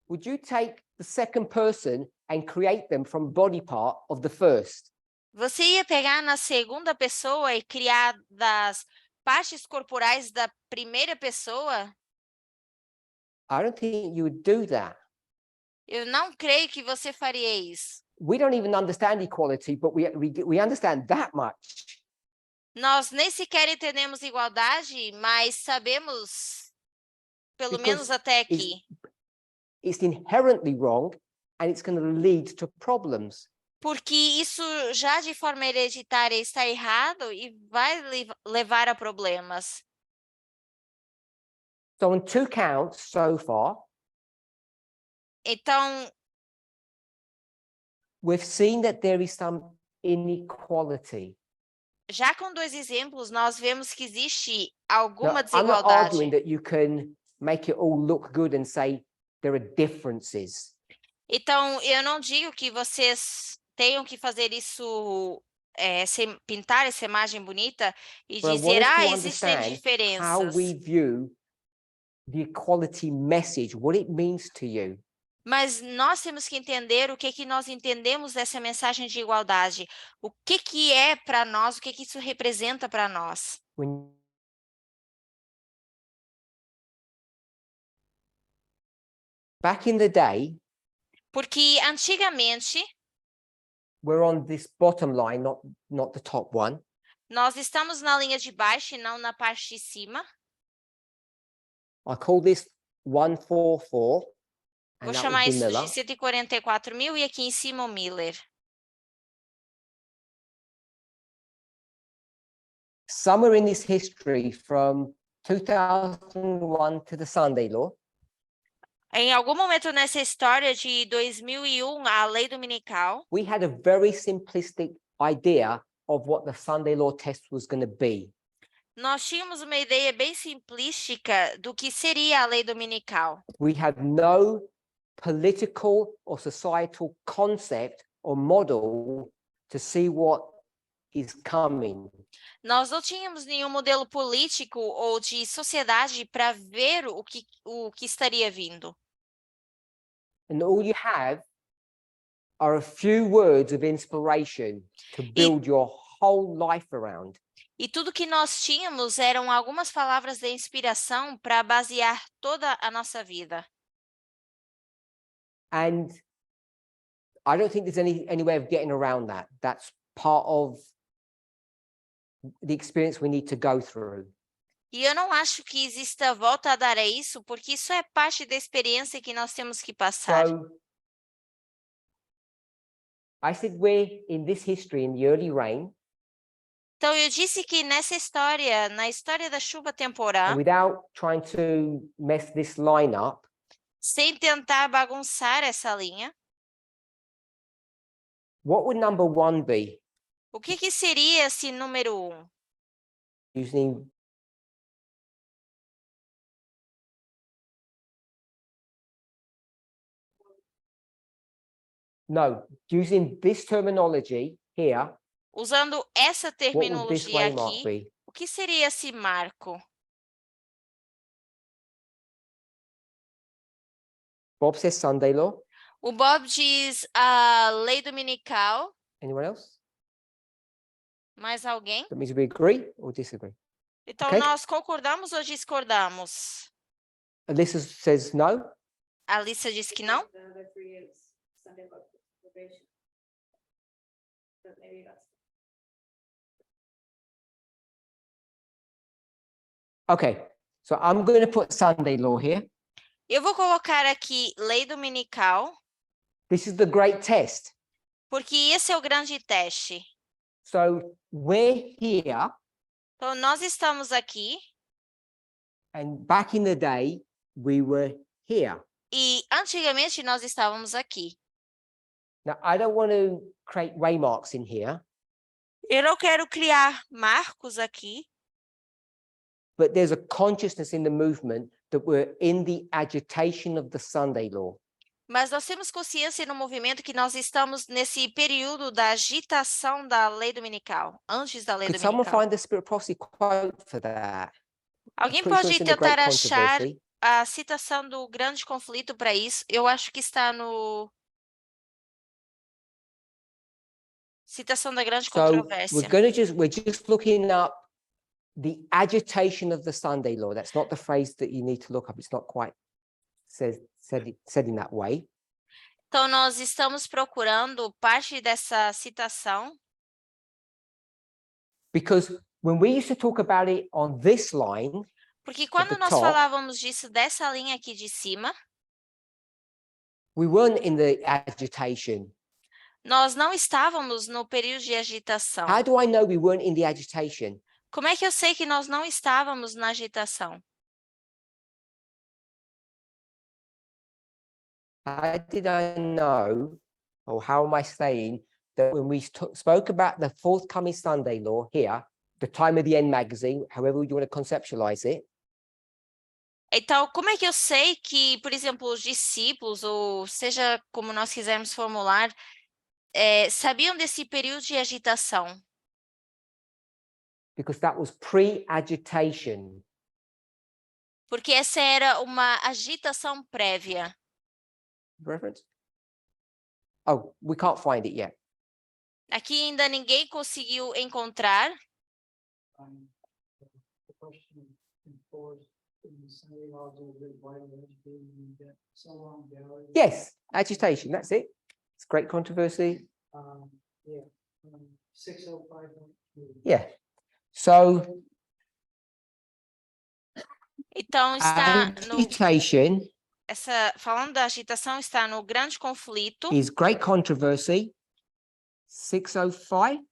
would you take the second person and create them from body part of the first? você ia pegar na segunda pessoa e criar das partes corporais da primeira pessoa? I don't think you would do that. Eu não creio que você faria isso. We don't even understand equality, but we understand that much. Nós nem sequer entendemos igualdade, mas sabemos, pelo menos Because até it's, aqui, it's inherently wrong and it's going to lead to problems. porque isso já de forma hereditária está errado e vai levar a problemas. So on 2 counts so far, Então, we've seen that there is some inequality. já com 2 exemplos, nós vemos que existe Now, alguma I'm not arguing desigualdade. that you can make it all look good and say there are differences. Então, eu não digo que vocês tenham que fazer isso, pintar essa imagem bonita e But I dizer, want us to existem understand how diferenças. we view the equality message, what it means to you. Mas nós temos que entender o que nós entendemos dessa mensagem de igualdade. O que é para nós, o que isso representa para nós. When back in the day, Porque antigamente, we're on this bottom line, not the top one. nós estamos na linha de baixo e não na parte de cima. I call this 144, Vou and that would chamar be isso Miller. de 144 mil e aqui em cima o Miller. Somewhere in this history from 2001 to the Sunday Law, Em algum momento nessa história de 2001, a lei dominical, we had a very simplistic idea of what the Sunday Law test was going to be. nós tínhamos uma ideia bem simplística do que seria a lei dominical. We had no political or societal concept or model to see what is coming. Nós não tínhamos nenhum modelo político ou de sociedade para ver o que estaria vindo. And all you have are a few words of inspiration to build your whole life around. E tudo que nós tínhamos eram algumas palavras de inspiração para basear toda a nossa vida. And I don't think there's any way of getting around that. That's part of the experience we need to go through. E eu não acho que exista volta a dar a isso, porque isso é parte da experiência que nós temos que passar. So I said we're in this history in the early rain, Então, eu disse que nessa história, na história da chuva temporã, and without trying to mess this line up, sem tentar bagunçar essa linha, what would number 1 be? o que seria esse número 1? Using using this terminology here, Usando essa what would this terminologia waymark aqui, be? o que seria esse marco? Bob says Sunday Law. O Bob diz a lei dominical. Anyone else? Mais alguém? That means we agree or disagree. Então, Ok. nós concordamos ou discordamos? Alyssa says no. A Alissa disse que não? The other three is Sunday law probation. But maybe that's. Okay, so I'm going to put Sunday Law here. Eu vou colocar aqui lei dominical, This is the great test. porque esse é o grande teste. So we're here, Então, nós estamos aqui and back in the day, we were here. e antigamente nós estávamos aqui. Now, I don't want to create waymarks in here, Eu não quero criar marcos aqui, but there's a consciousness in the movement that we're in the agitation of the Sunday Law. mas nós temos consciência no movimento que nós estamos nesse período da agitação da lei dominical, antes da lei Could someone dominical. find the Spirit Prophecy quote for that? Alguém Pretty sure pode it's in the Great tentar achar Controversy. a citação do grande conflito para isso? Eu acho que está no... Citação da grande So controvérsia. we're just looking up the agitation of the Sunday Law. That's not the phrase that you need to look up. It's not quite said in that way. Então, nós estamos procurando parte dessa citação, because when we used to talk about it on this line, porque quando the nós top. falávamos disso dessa linha aqui de cima, we weren't in the agitation. nós não estávamos no período de agitação. How do I know we weren't in the agitation? Como é que eu sei que nós não estávamos na agitação? How did I know, or how am I saying that when we spoke about the forthcoming Sunday law here, the time of the end magazine, however you want to conceptualize it, Então, como é que eu sei que, por exemplo, os discípulos, ou seja como nós quisermos formular, sabiam desse período de agitação? because that was pre-agitation. Porque essa era uma agitação prévia. Reference? Oh, we can't find it yet. Aqui ainda ninguém conseguiu encontrar. The question enforced in the Sunday laws of the Bible educating that so long gallery. Yes, agitation, that's it. It's great controversy. Yeah, 605. Yeah. So Então, está no, agitation falando da agitação, está no grande conflito. is great controversy. 605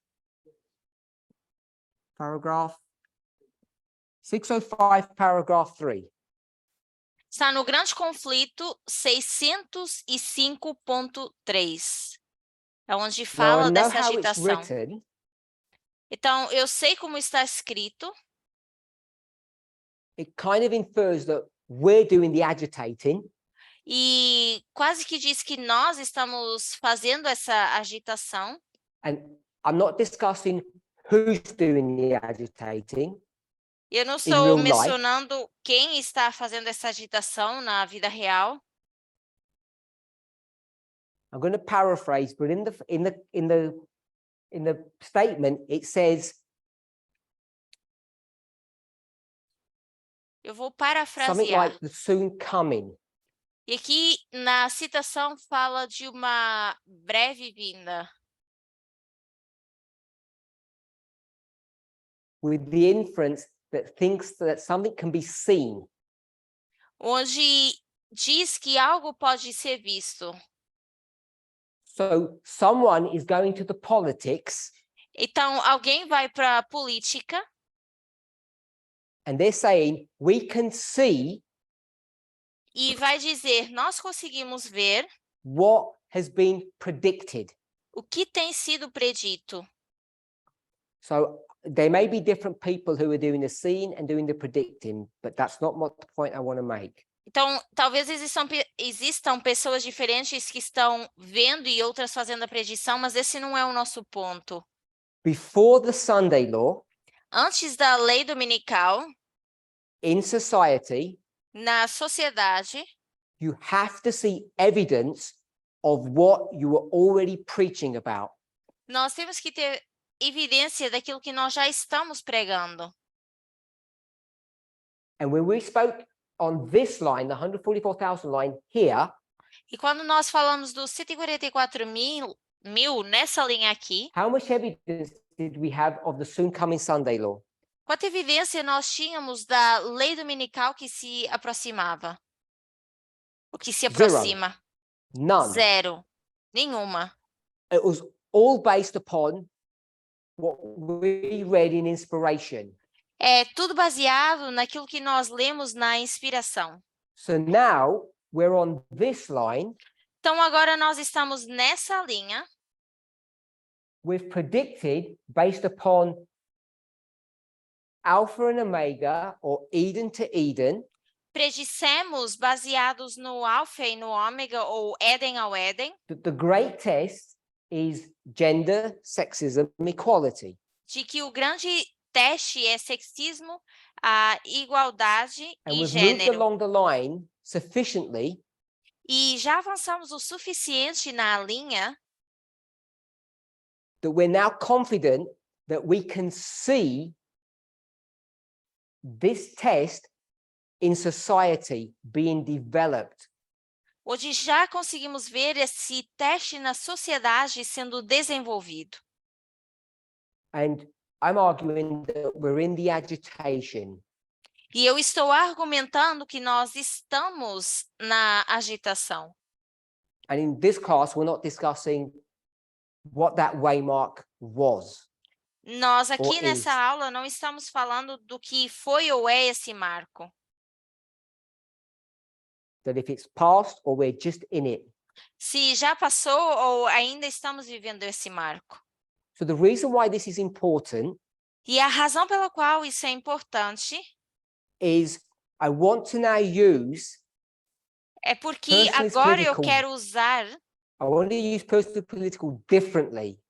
paragraph 605 paragraph 3. Está no grande conflito 605.3. É onde Now I fala know dessa how it's agitação. written, Então, eu sei como está escrito. it kind of infers that we're doing the agitating E quase que diz que nós estamos fazendo essa agitação. and I'm not discussing who's doing the agitating. Eu não real estou life. mencionando quem está fazendo essa agitação na vida real. I'm going to paraphrase, but in the statement it says Eu vou something parafrasear. like the soon coming. E aqui na citação fala de uma breve vinda. With the inference that thinks that something can be seen. Onde diz que algo pode ser visto. So someone is going to the politics Então, alguém vai para a política and they're saying, we can see e vai dizer, nós conseguimos ver what has been predicted. o que tem sido predito. So there may be different people who are doing the seeing and doing the predicting, but that's not what the point I want to make. Então, talvez existam pessoas diferentes que estão vendo e outras fazendo a predição, mas esse não é o nosso ponto. Before the Sunday law, Antes da lei dominical, in society, na sociedade, you have to see evidence of what you were already preaching about. nós temos que ter evidência daquilo que nós já estamos pregando. And when we spoke on this line, the 144,000 line here, E quando nós falamos dos 144 mil nessa linha aqui, how much evidence did we have of the soon coming Sunday law? quanta evidência nós tínhamos da lei dominical que se aproximava? O que se Zero. aproxima? None. Zero. Nenhuma. It was all based upon what we read in inspiration. É tudo baseado naquilo que nós lemos na inspiração. So now we're on this line. Então, agora nós estamos nessa linha. We've predicted based upon Alpha and Omega, or Eden to Eden, Predissemos baseados no alfa e no ômega, ou Éden ao Éden, that the great test is gender, sexism, equality. de que o grande teste é sexismo, a igualdade And e we've moved gênero. along the line sufficiently E já avançamos o suficiente na linha that we're now confident that we can see this test in society being developed. onde já conseguimos ver esse teste na sociedade sendo desenvolvido. And I'm arguing that we're in the agitation. E eu estou argumentando que nós estamos na agitação. And in this class, we're not discussing what that waymark was. Nós aqui Or nessa is. aula não estamos falando do que foi ou é esse marco. That if it's past or we're just in it. Se já passou ou ainda estamos vivendo esse marco. So the reason why this is important E a razão pela qual isso é importante is I want to now use, é porque Personally, agora eu political. quero usar I want to use personal political differently.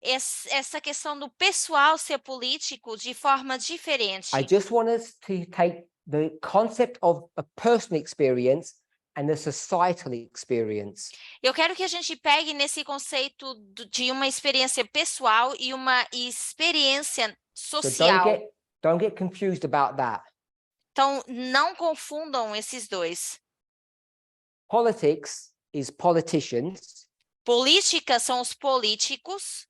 essa questão do pessoal ser político de forma diferente. I just want us to take the concept of a personal experience and a societal experience. Eu quero que a gente pegue nesse conceito de uma experiência pessoal e uma experiência So social. don't get confused about that. Então, não confundam esses dois. Politics is politicians, Política são os políticos.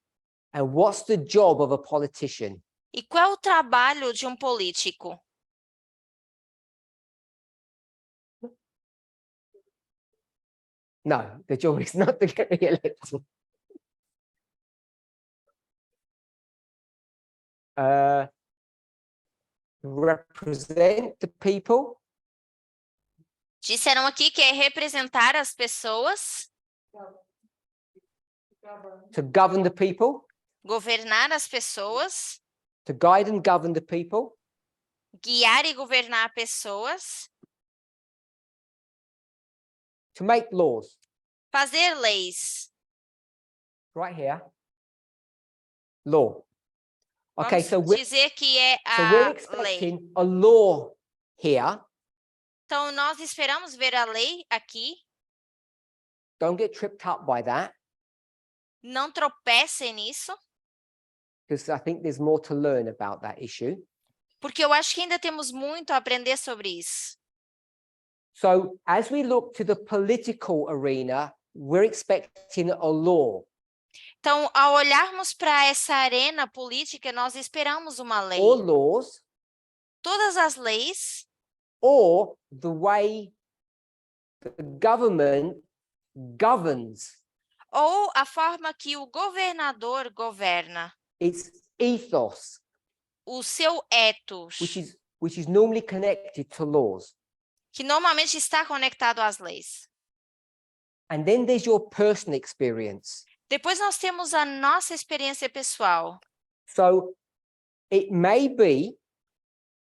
and what's the job of a politician? E qual é o trabalho de um político? No, the job is not to get re-elected. Represent the people, Disseram aqui que é representar as pessoas, to govern the people, governar as pessoas, to guide and govern the people, guiar e governar pessoas, to make laws. fazer leis. Right here. Law. Okay, Vamos so we're dizer que é we're a lei. expecting a law here. Então, nós esperamos ver a lei aqui. Don't get tripped up by that, Não tropecem nisso, because I think there's more to learn about that issue. porque eu acho que ainda temos muito a aprender sobre isso. So as we look to the political arena, we're expecting a law. Então, ao olharmos para essa arena política, nós esperamos uma lei. Or laws, Todas as leis, or the way the government governs. ou a forma que o governador governa, Its ethos, o seu ethos, which is normally connected to laws. que normalmente está conectado às leis. And then there's your personal experience. Depois nós temos a nossa experiência pessoal. So it may be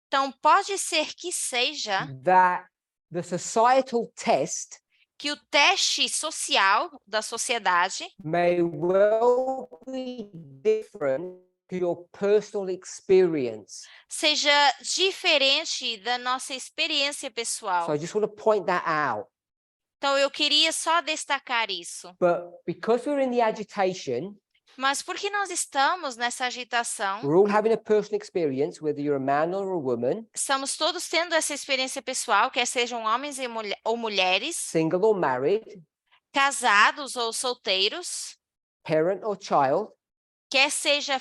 Então, pode ser que seja that the societal test que o teste social da sociedade may well be different to your personal experience. seja diferente da nossa experiência pessoal. So I just want to point that out. Então, eu queria só destacar isso. But because we're in the agitation, Mas porque nós estamos nessa agitação, we're all having a personal experience, whether you're a man or a woman, estamos todos tendo essa experiência pessoal, quer sejam homens ou mulheres, single or married, casados ou solteiros, parent or child, quer seja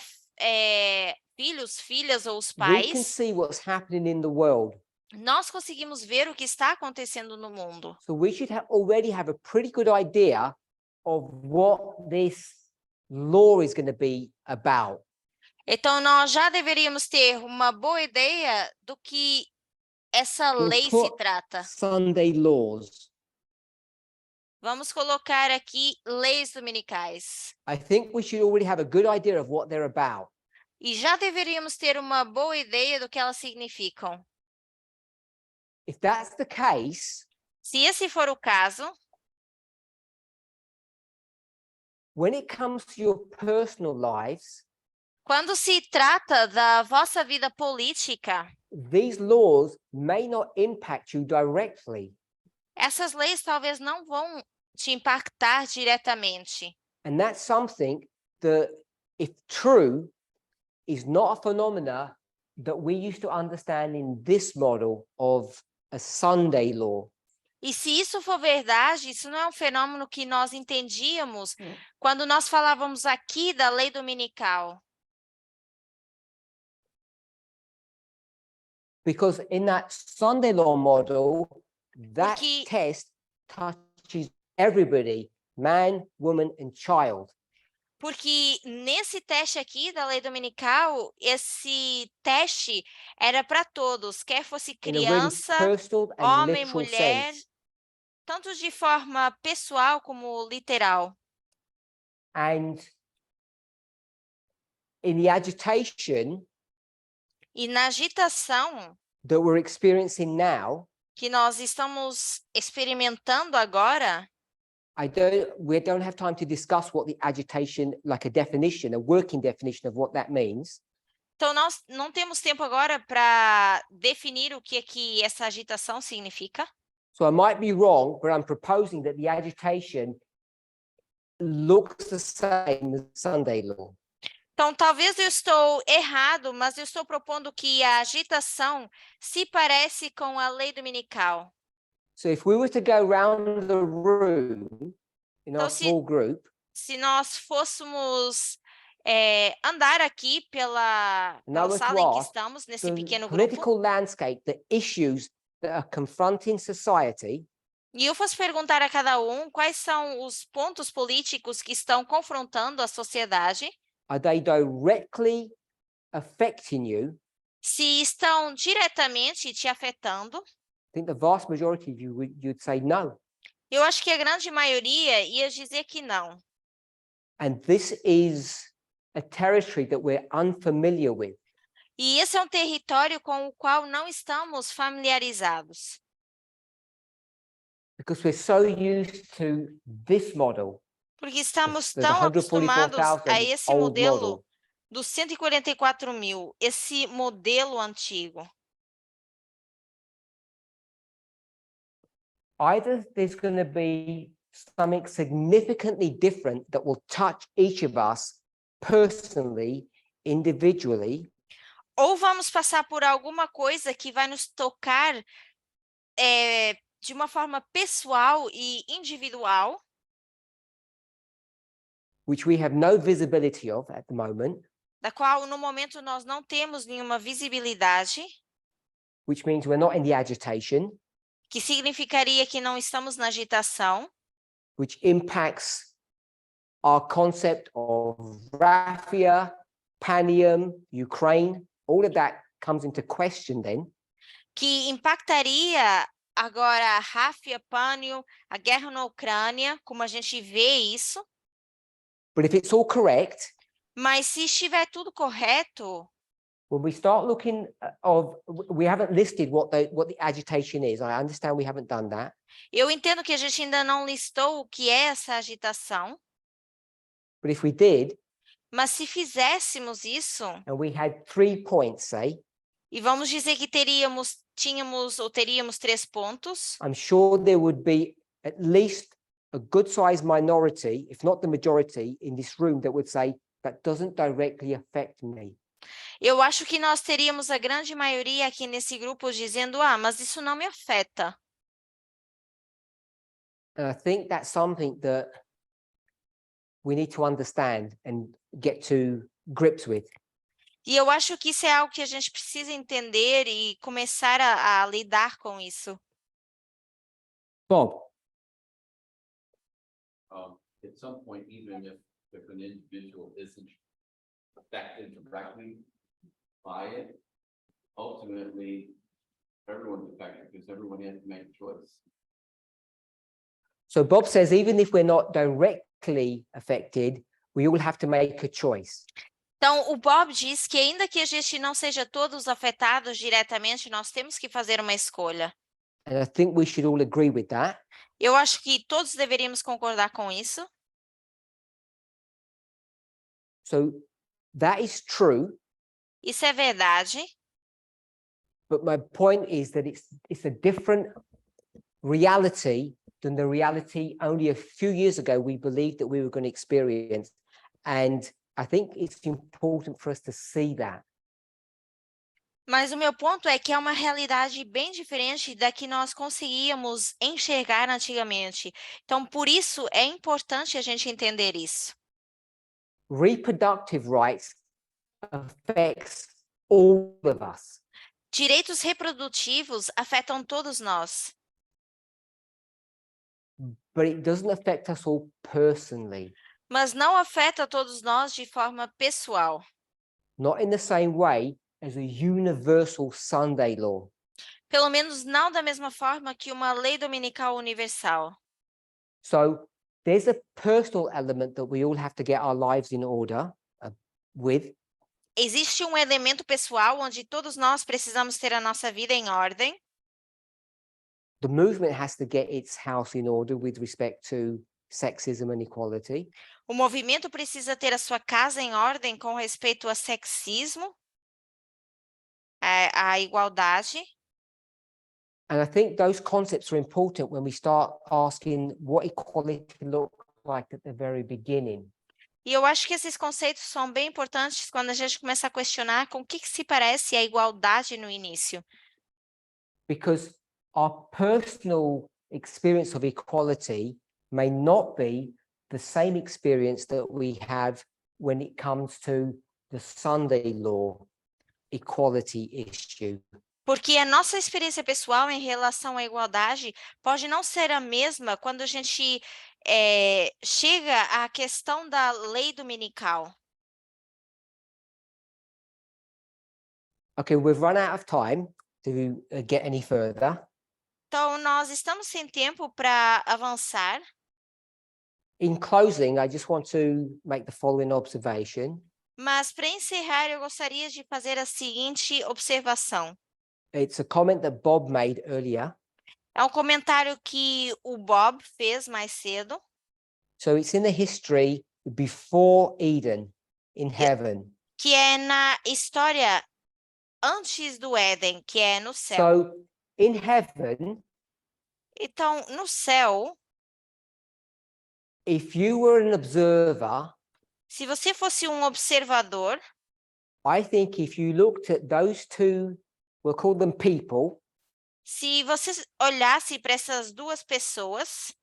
filhos, filhas ou os we can pais, see what's happening in the world. nós conseguimos ver o que está acontecendo no mundo. So we should already have a pretty good idea of what this law is going to be about. Então, nós já deveríamos ter uma boa ideia do que essa We'll lei se put trata. Sunday laws. Vamos colocar aqui leis dominicais. I think we should already have a good idea of what they're about. E já deveríamos ter uma boa ideia do que elas significam. If that's the case, Se esse for o caso, when it comes to your personal lives, quando se trata da vossa vida política, these laws may not impact you directly. essas leis talvez não vão te impactar diretamente. And that's something that, if true, is not a phenomena that we used to understand in this model of a Sunday law. E se isso for verdade, isso não é um fenômeno que nós entendíamos quando nós falávamos aqui da lei dominical. Because in that Sunday law model, that Porque- test touches everybody, man, woman, and child. Porque nesse teste aqui da lei dominical, esse teste era para todos, quer fosse In a really criança, personal and homem, literal mulher, sense. tanto de forma pessoal como literal. And in the agitation E na agitação that we're experiencing now, que nós estamos experimentando agora, we don't have time to discuss what the agitation, like a definition, a working definition of what that means. então nós não temos tempo agora para definir o que essa agitação significa. So I might be wrong, but I'm proposing that the agitation looks the same as Sunday law. Então, talvez eu estou errado, mas eu estou propondo que a agitação se parece com a lei dominical. So if we were to go around the room in our Então, small group, se nós fôssemos andar aqui pela Now we're sala to em que ask estamos, nesse the pequeno grupo, political landscape, the issues that are confronting society, e eu fosse perguntar a cada um quais são os pontos políticos que estão confrontando a sociedade, are they directly affecting you? se estão diretamente te afetando, I think the vast majority of you you'd say no. eu acho que a grande maioria ia dizer que não. And this is a territory that we're unfamiliar with. E esse é um território com o qual não estamos familiarizados. Because we're so used to this model, Porque estamos the tão acostumados a 144,000 esse old modelo model. dos 144 mil, esse modelo antigo. Either there's going to be something significantly different that will touch each of us personally, individually, Ou vamos passar por alguma coisa que vai nos tocar de uma forma pessoal e individual, which we have no visibility of at the moment, da qual no momento nós não temos nenhuma visibilidade, which means we're not in the agitation, que significaria que não estamos na agitação, which impacts our concept of raffia, panium, Ukraine, all of that comes into question then. que impactaria agora a Ráfia, Pânio, a guerra na Ucrânia, como a gente vê isso. But if it's all correct, Mas se estiver tudo correto, when we start looking we haven't listed what the agitation is. I understand we haven't done that. eu entendo que a gente ainda não listou o que é essa agitação, But if we did, mas se fizéssemos isso, and we had 3 points, say, e vamos dizer que teríamos 3 pontos, I'm sure there would be at least a good sized minority, if not the majority, in this room that would say that doesn't directly affect me. eu acho que nós teríamos a grande maioria aqui nesse grupo dizendo, mas isso não me afeta. And I think that's something that we need to understand and get to grips with. E eu acho que isso é algo que a gente precisa entender e começar a lidar com isso. Bob, At some point, even if an individual isn't affected directly by it, ultimately, everyone's affected because everyone has to make a choice. so Bob says even if we're not directly affected, we all have to make a choice. Então, o Bob diz que ainda que a gente não seja todos afetados diretamente, nós temos que fazer uma escolha. And I think we should all agree with that. Eu acho que todos deveríamos concordar com isso. So that is true, Isso é verdade, but my point is that it's a different reality than the reality only a few years ago we believed that we were going to experience. And I think it's important for us to see that. Mas o meu ponto é que é uma realidade bem diferente da que nós conseguíamos enxergar antigamente. Então, por isso é importante a gente entender isso. Reproductive rights affects all of us. Direitos reprodutivos afetam todos nós, But it doesn't affect us all personally, mas não afeta todos nós de forma pessoal. not in the same way as a universal Sunday law. Pelo menos não da mesma forma que uma lei dominical universal. So there's a personal element that we all have to get our lives in order with. Existe um elemento pessoal onde todos nós precisamos ter a nossa vida em ordem. The movement has to get its house in order with respect to sexism and equality. O movimento precisa ter a sua casa em ordem com respeito a sexismo, a igualdade. And I think those concepts are important when we start asking what equality looks like at the very beginning. E eu acho que esses conceitos são bem importantes quando a gente começa a questionar com o que se parece a igualdade no início. Because our personal experience of equality may not be the same experience that we have when it comes to the Sunday law equality issue. Porque a nossa experiência pessoal em relação à igualdade pode não ser a mesma quando a gente chega à questão da lei dominical. Okay, we've run out of time to get any further. Então, nós estamos sem tempo para avançar. In closing, I just want to make the following observation. Mas, para encerrar, eu gostaria de fazer a seguinte observação. It's a comment that Bob made earlier. É um comentário que o Bob fez mais cedo. So it's in the history before Eden in heaven. Que é na história antes do Éden, que é no céu. So in heaven, Então, no céu, if you were an observer, se você fosse um observador, I think if you looked at those two, we'll call them people, se você olhasse para essas duas pessoas,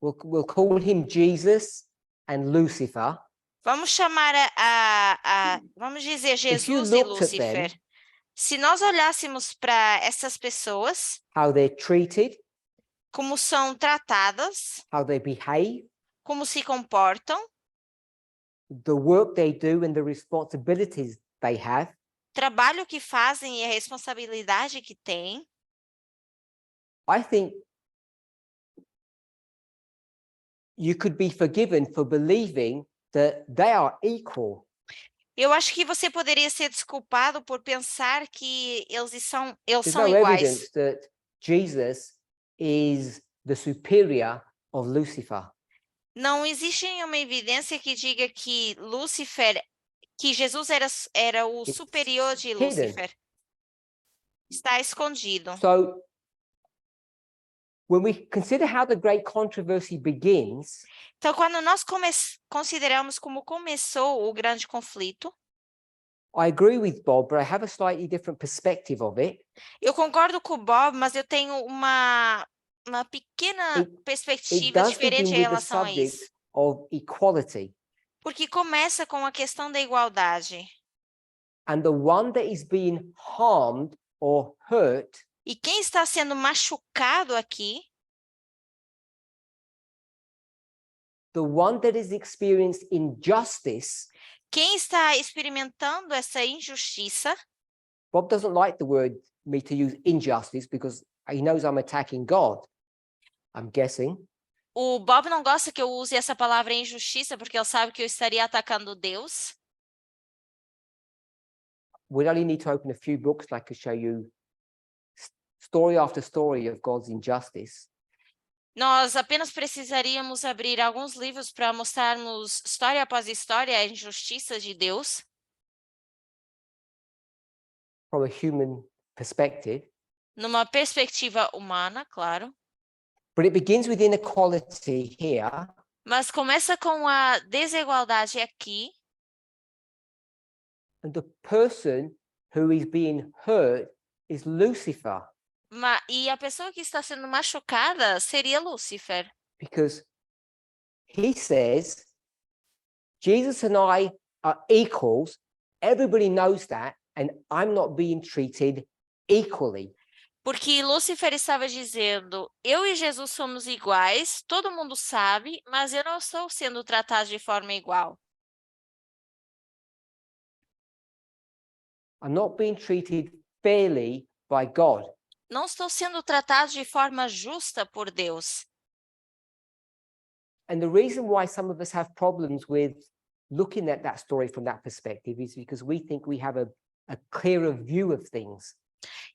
we'll call him Jesus and Lucifer. vamos chamar vamos dizer If you Jesus e looked at them, Lúcifer. Se nós olhássemos para essas pessoas, how they're treated, como são tratadas, how they behave, como se comportam, the work they do and the responsibilities they have, trabalho que fazem e a responsabilidade que têm, I think you could be forgiven for believing that they are equal. eu acho que você poderia ser desculpado por pensar que eles são There's iguais. evidence that Jesus is the superior of Lucifer. Não existe nenhuma evidência que diga que Jesus era o It's superior de hidden. Lúcifer. Está escondido. So when we consider how the great controversy begins, Então, quando nós consideramos como começou o grande conflito, I agree with Bob, but I have a slightly different perspective of it. eu concordo com o Bob, mas eu tenho uma pequena It perspectiva does diferente begin em with the relação a subject isso. of equality. Porque começa com a questão da igualdade. And the one that is being harmed or hurt E quem está sendo machucado aqui, the one that is experienced injustice, quem está experimentando essa injustiça, Bob doesn't like the word me to use injustice because he knows I'm attacking God, I'm guessing. o Bob não gosta que eu use essa palavra injustiça porque ele sabe que eu estaria atacando Deus. We'd only need to open a few books like to show you story after story of God's injustice. Nós apenas precisaríamos abrir alguns livros para mostrarmos história após história a injustiça de Deus, From a human perspective, numa perspectiva humana, claro. but it begins with inequality here, Mas começa com a desigualdade aqui, And the person who is being hurt is Lucifer, E a pessoa que está sendo machucada seria Lúcifer. because he says, Jesus and I are equals. Everybody knows that, and I'm not being treated equally. Porque Lúcifer estava dizendo, eu e Jesus somos iguais, todo mundo sabe, mas eu não estou sendo tratado de forma igual. I'm not being treated fairly by God. Não estou sendo tratado de forma justa por Deus. And the reason why some of us have problems with looking at that story from that perspective is because we think we have a clearer view of things.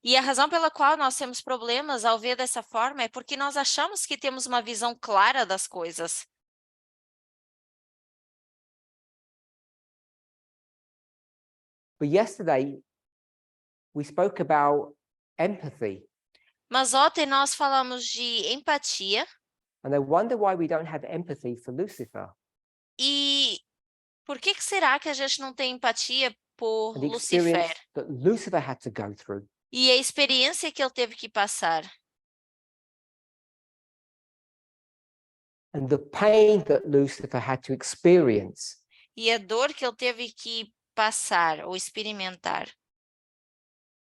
E a razão pela qual nós temos problemas ao ver dessa forma é porque nós achamos que temos uma visão clara das coisas. But yesterday, we spoke about empathy. Mas ontem nós falamos de empatia And I wonder why we don't have empathy for Lucifer e por que será que a gente não tem empatia por and the experience Lucifer that Lucifer had to go through. e a experiência que ele teve que passar And the pain that Lucifer had to experience. e a dor que ele teve que passar ou experimentar?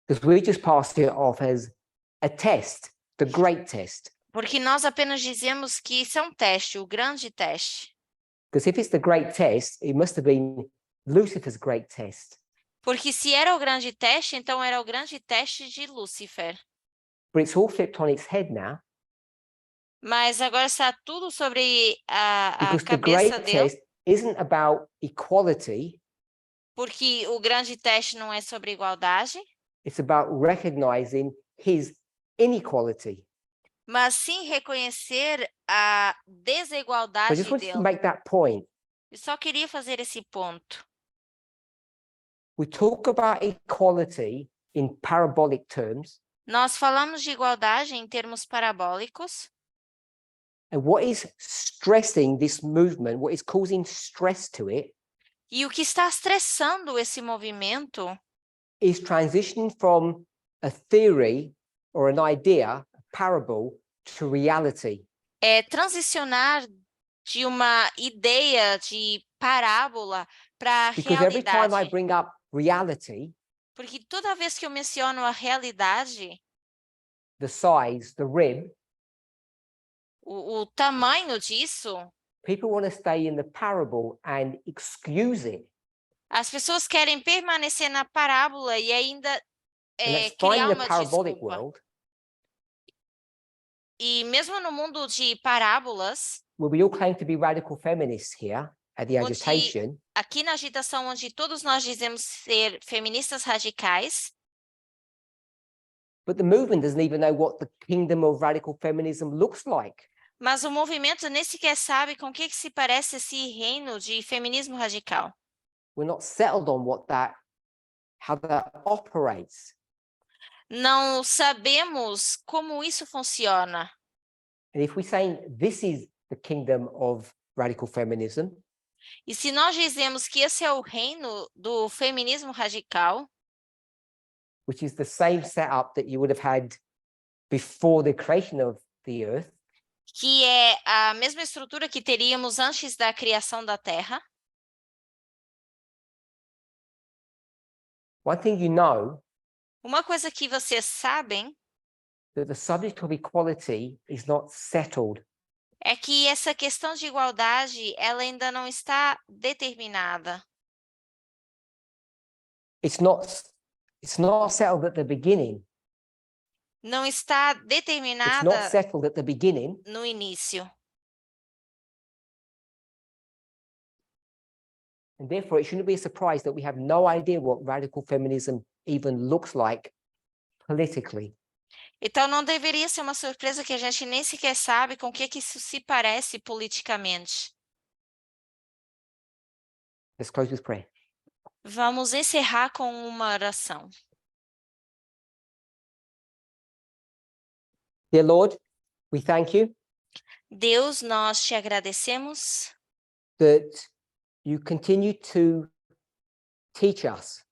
Because we just passed it off as a test, the great test. Porque nós apenas dizemos que isso é um teste, o grande teste. Because if it's the great test, it must have been Lucifer's great test. Porque se era o grande teste, então era o grande teste de Lúcifer. But it's all flipped on its head now. Mas agora está tudo sobre a Because the cabeça great dele, test isn't about equality, porque o grande teste não é sobre igualdade, it's about recognizing his inequality. mas sim reconhecer a I desigualdade just wanted to dele. make that point. Eu só queria fazer esse ponto. We talk about equality in parabolic terms, Nós falamos de igualdade em termos parabólicos, and what is stressing this movement, what is causing stress to it, e o que está estressando esse movimento is transitioning from a theory or an idea, a parable, to reality. é transicionar de uma ideia de parábola para a Because every time I realidade. bring up reality, Porque toda vez que eu menciono a realidade, the size, the rib, o tamanho disso, people want to stay in the parable and excuse it. as pessoas querem permanecer na parábola e ainda And that's fine criar in the uma parabolic desculpa. world, E mesmo no mundo de parábolas, where we all claim to be radical feminists here at the Onde- agitation, aqui na agitação onde todos nós dizemos ser feministas radicais, but the movement doesn't even know what the kingdom of radical feminism looks like. mas o movimento nem sequer sabe com o que se parece esse reino de feminismo radical. We're not settled on how that operates. Não sabemos como isso funciona. And if we're saying this is the kingdom of radical feminism, E se nós dizemos que esse é o reino do feminismo radical, which is the same setup that you would have had before the creation of the earth, que é a mesma estrutura que teríamos antes da criação da Terra, one thing you know, uma coisa que vocês sabem that the subject of equality is not settled. é que essa questão de igualdade, ela ainda não está determinada. It's not settled at the beginning. Não está It's not determinada settled at the beginning. no início. And therefore, it shouldn't be a surprise that we have no idea what radical feminism even looks like politically. Então, não deveria ser uma surpresa que a gente nem sequer sabe com o que isso se parece politicamente. Let's close with prayer. Vamos encerrar com uma oração. Dear Lord, we thank you Deus, nós te agradecemos that you continue to teach us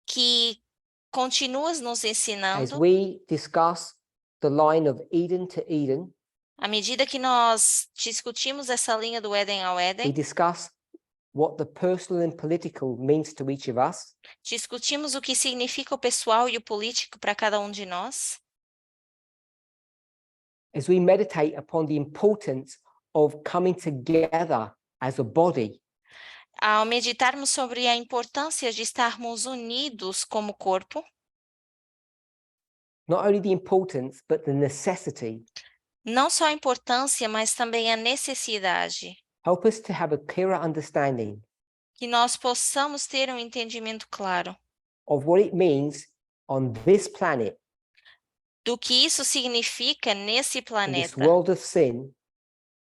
que continuas nos as ensinando, we discuss the line of Eden to Eden, à medida que nós discutimos essa linha do Éden ao we Éden, discuss what the personal and political means to each of us. discutimos o que significa o pessoal e o político para cada um de nós. As we meditate upon the importance of coming together as a body, Ao meditarmos sobre a importância de estarmos unidos como corpo, not only the importance, but the necessity, não só a importância, mas também a necessidade, help us to have a clearer understanding que nós possamos ter um entendimento claro of what it means on this planet, do que isso significa nesse in this planeta world of sin,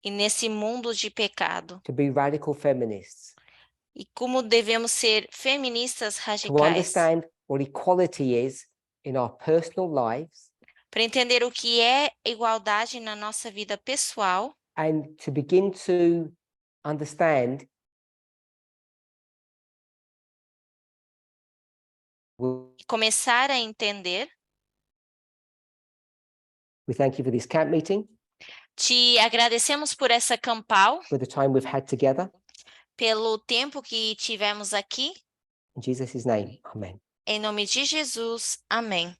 e nesse mundo de pecado, to be radical feminists, e como devemos ser feministas to radicais, understand what equality is in our personal lives, para entender o que é igualdade na nossa vida pessoal and to begin to understand e começar a entender. we thank you for this camp meeting, Te agradecemos por essa campal, for the time we've had together. pelo tempo que tivemos aqui. In Jesus' name, amen. Em nome de Jesus, amém.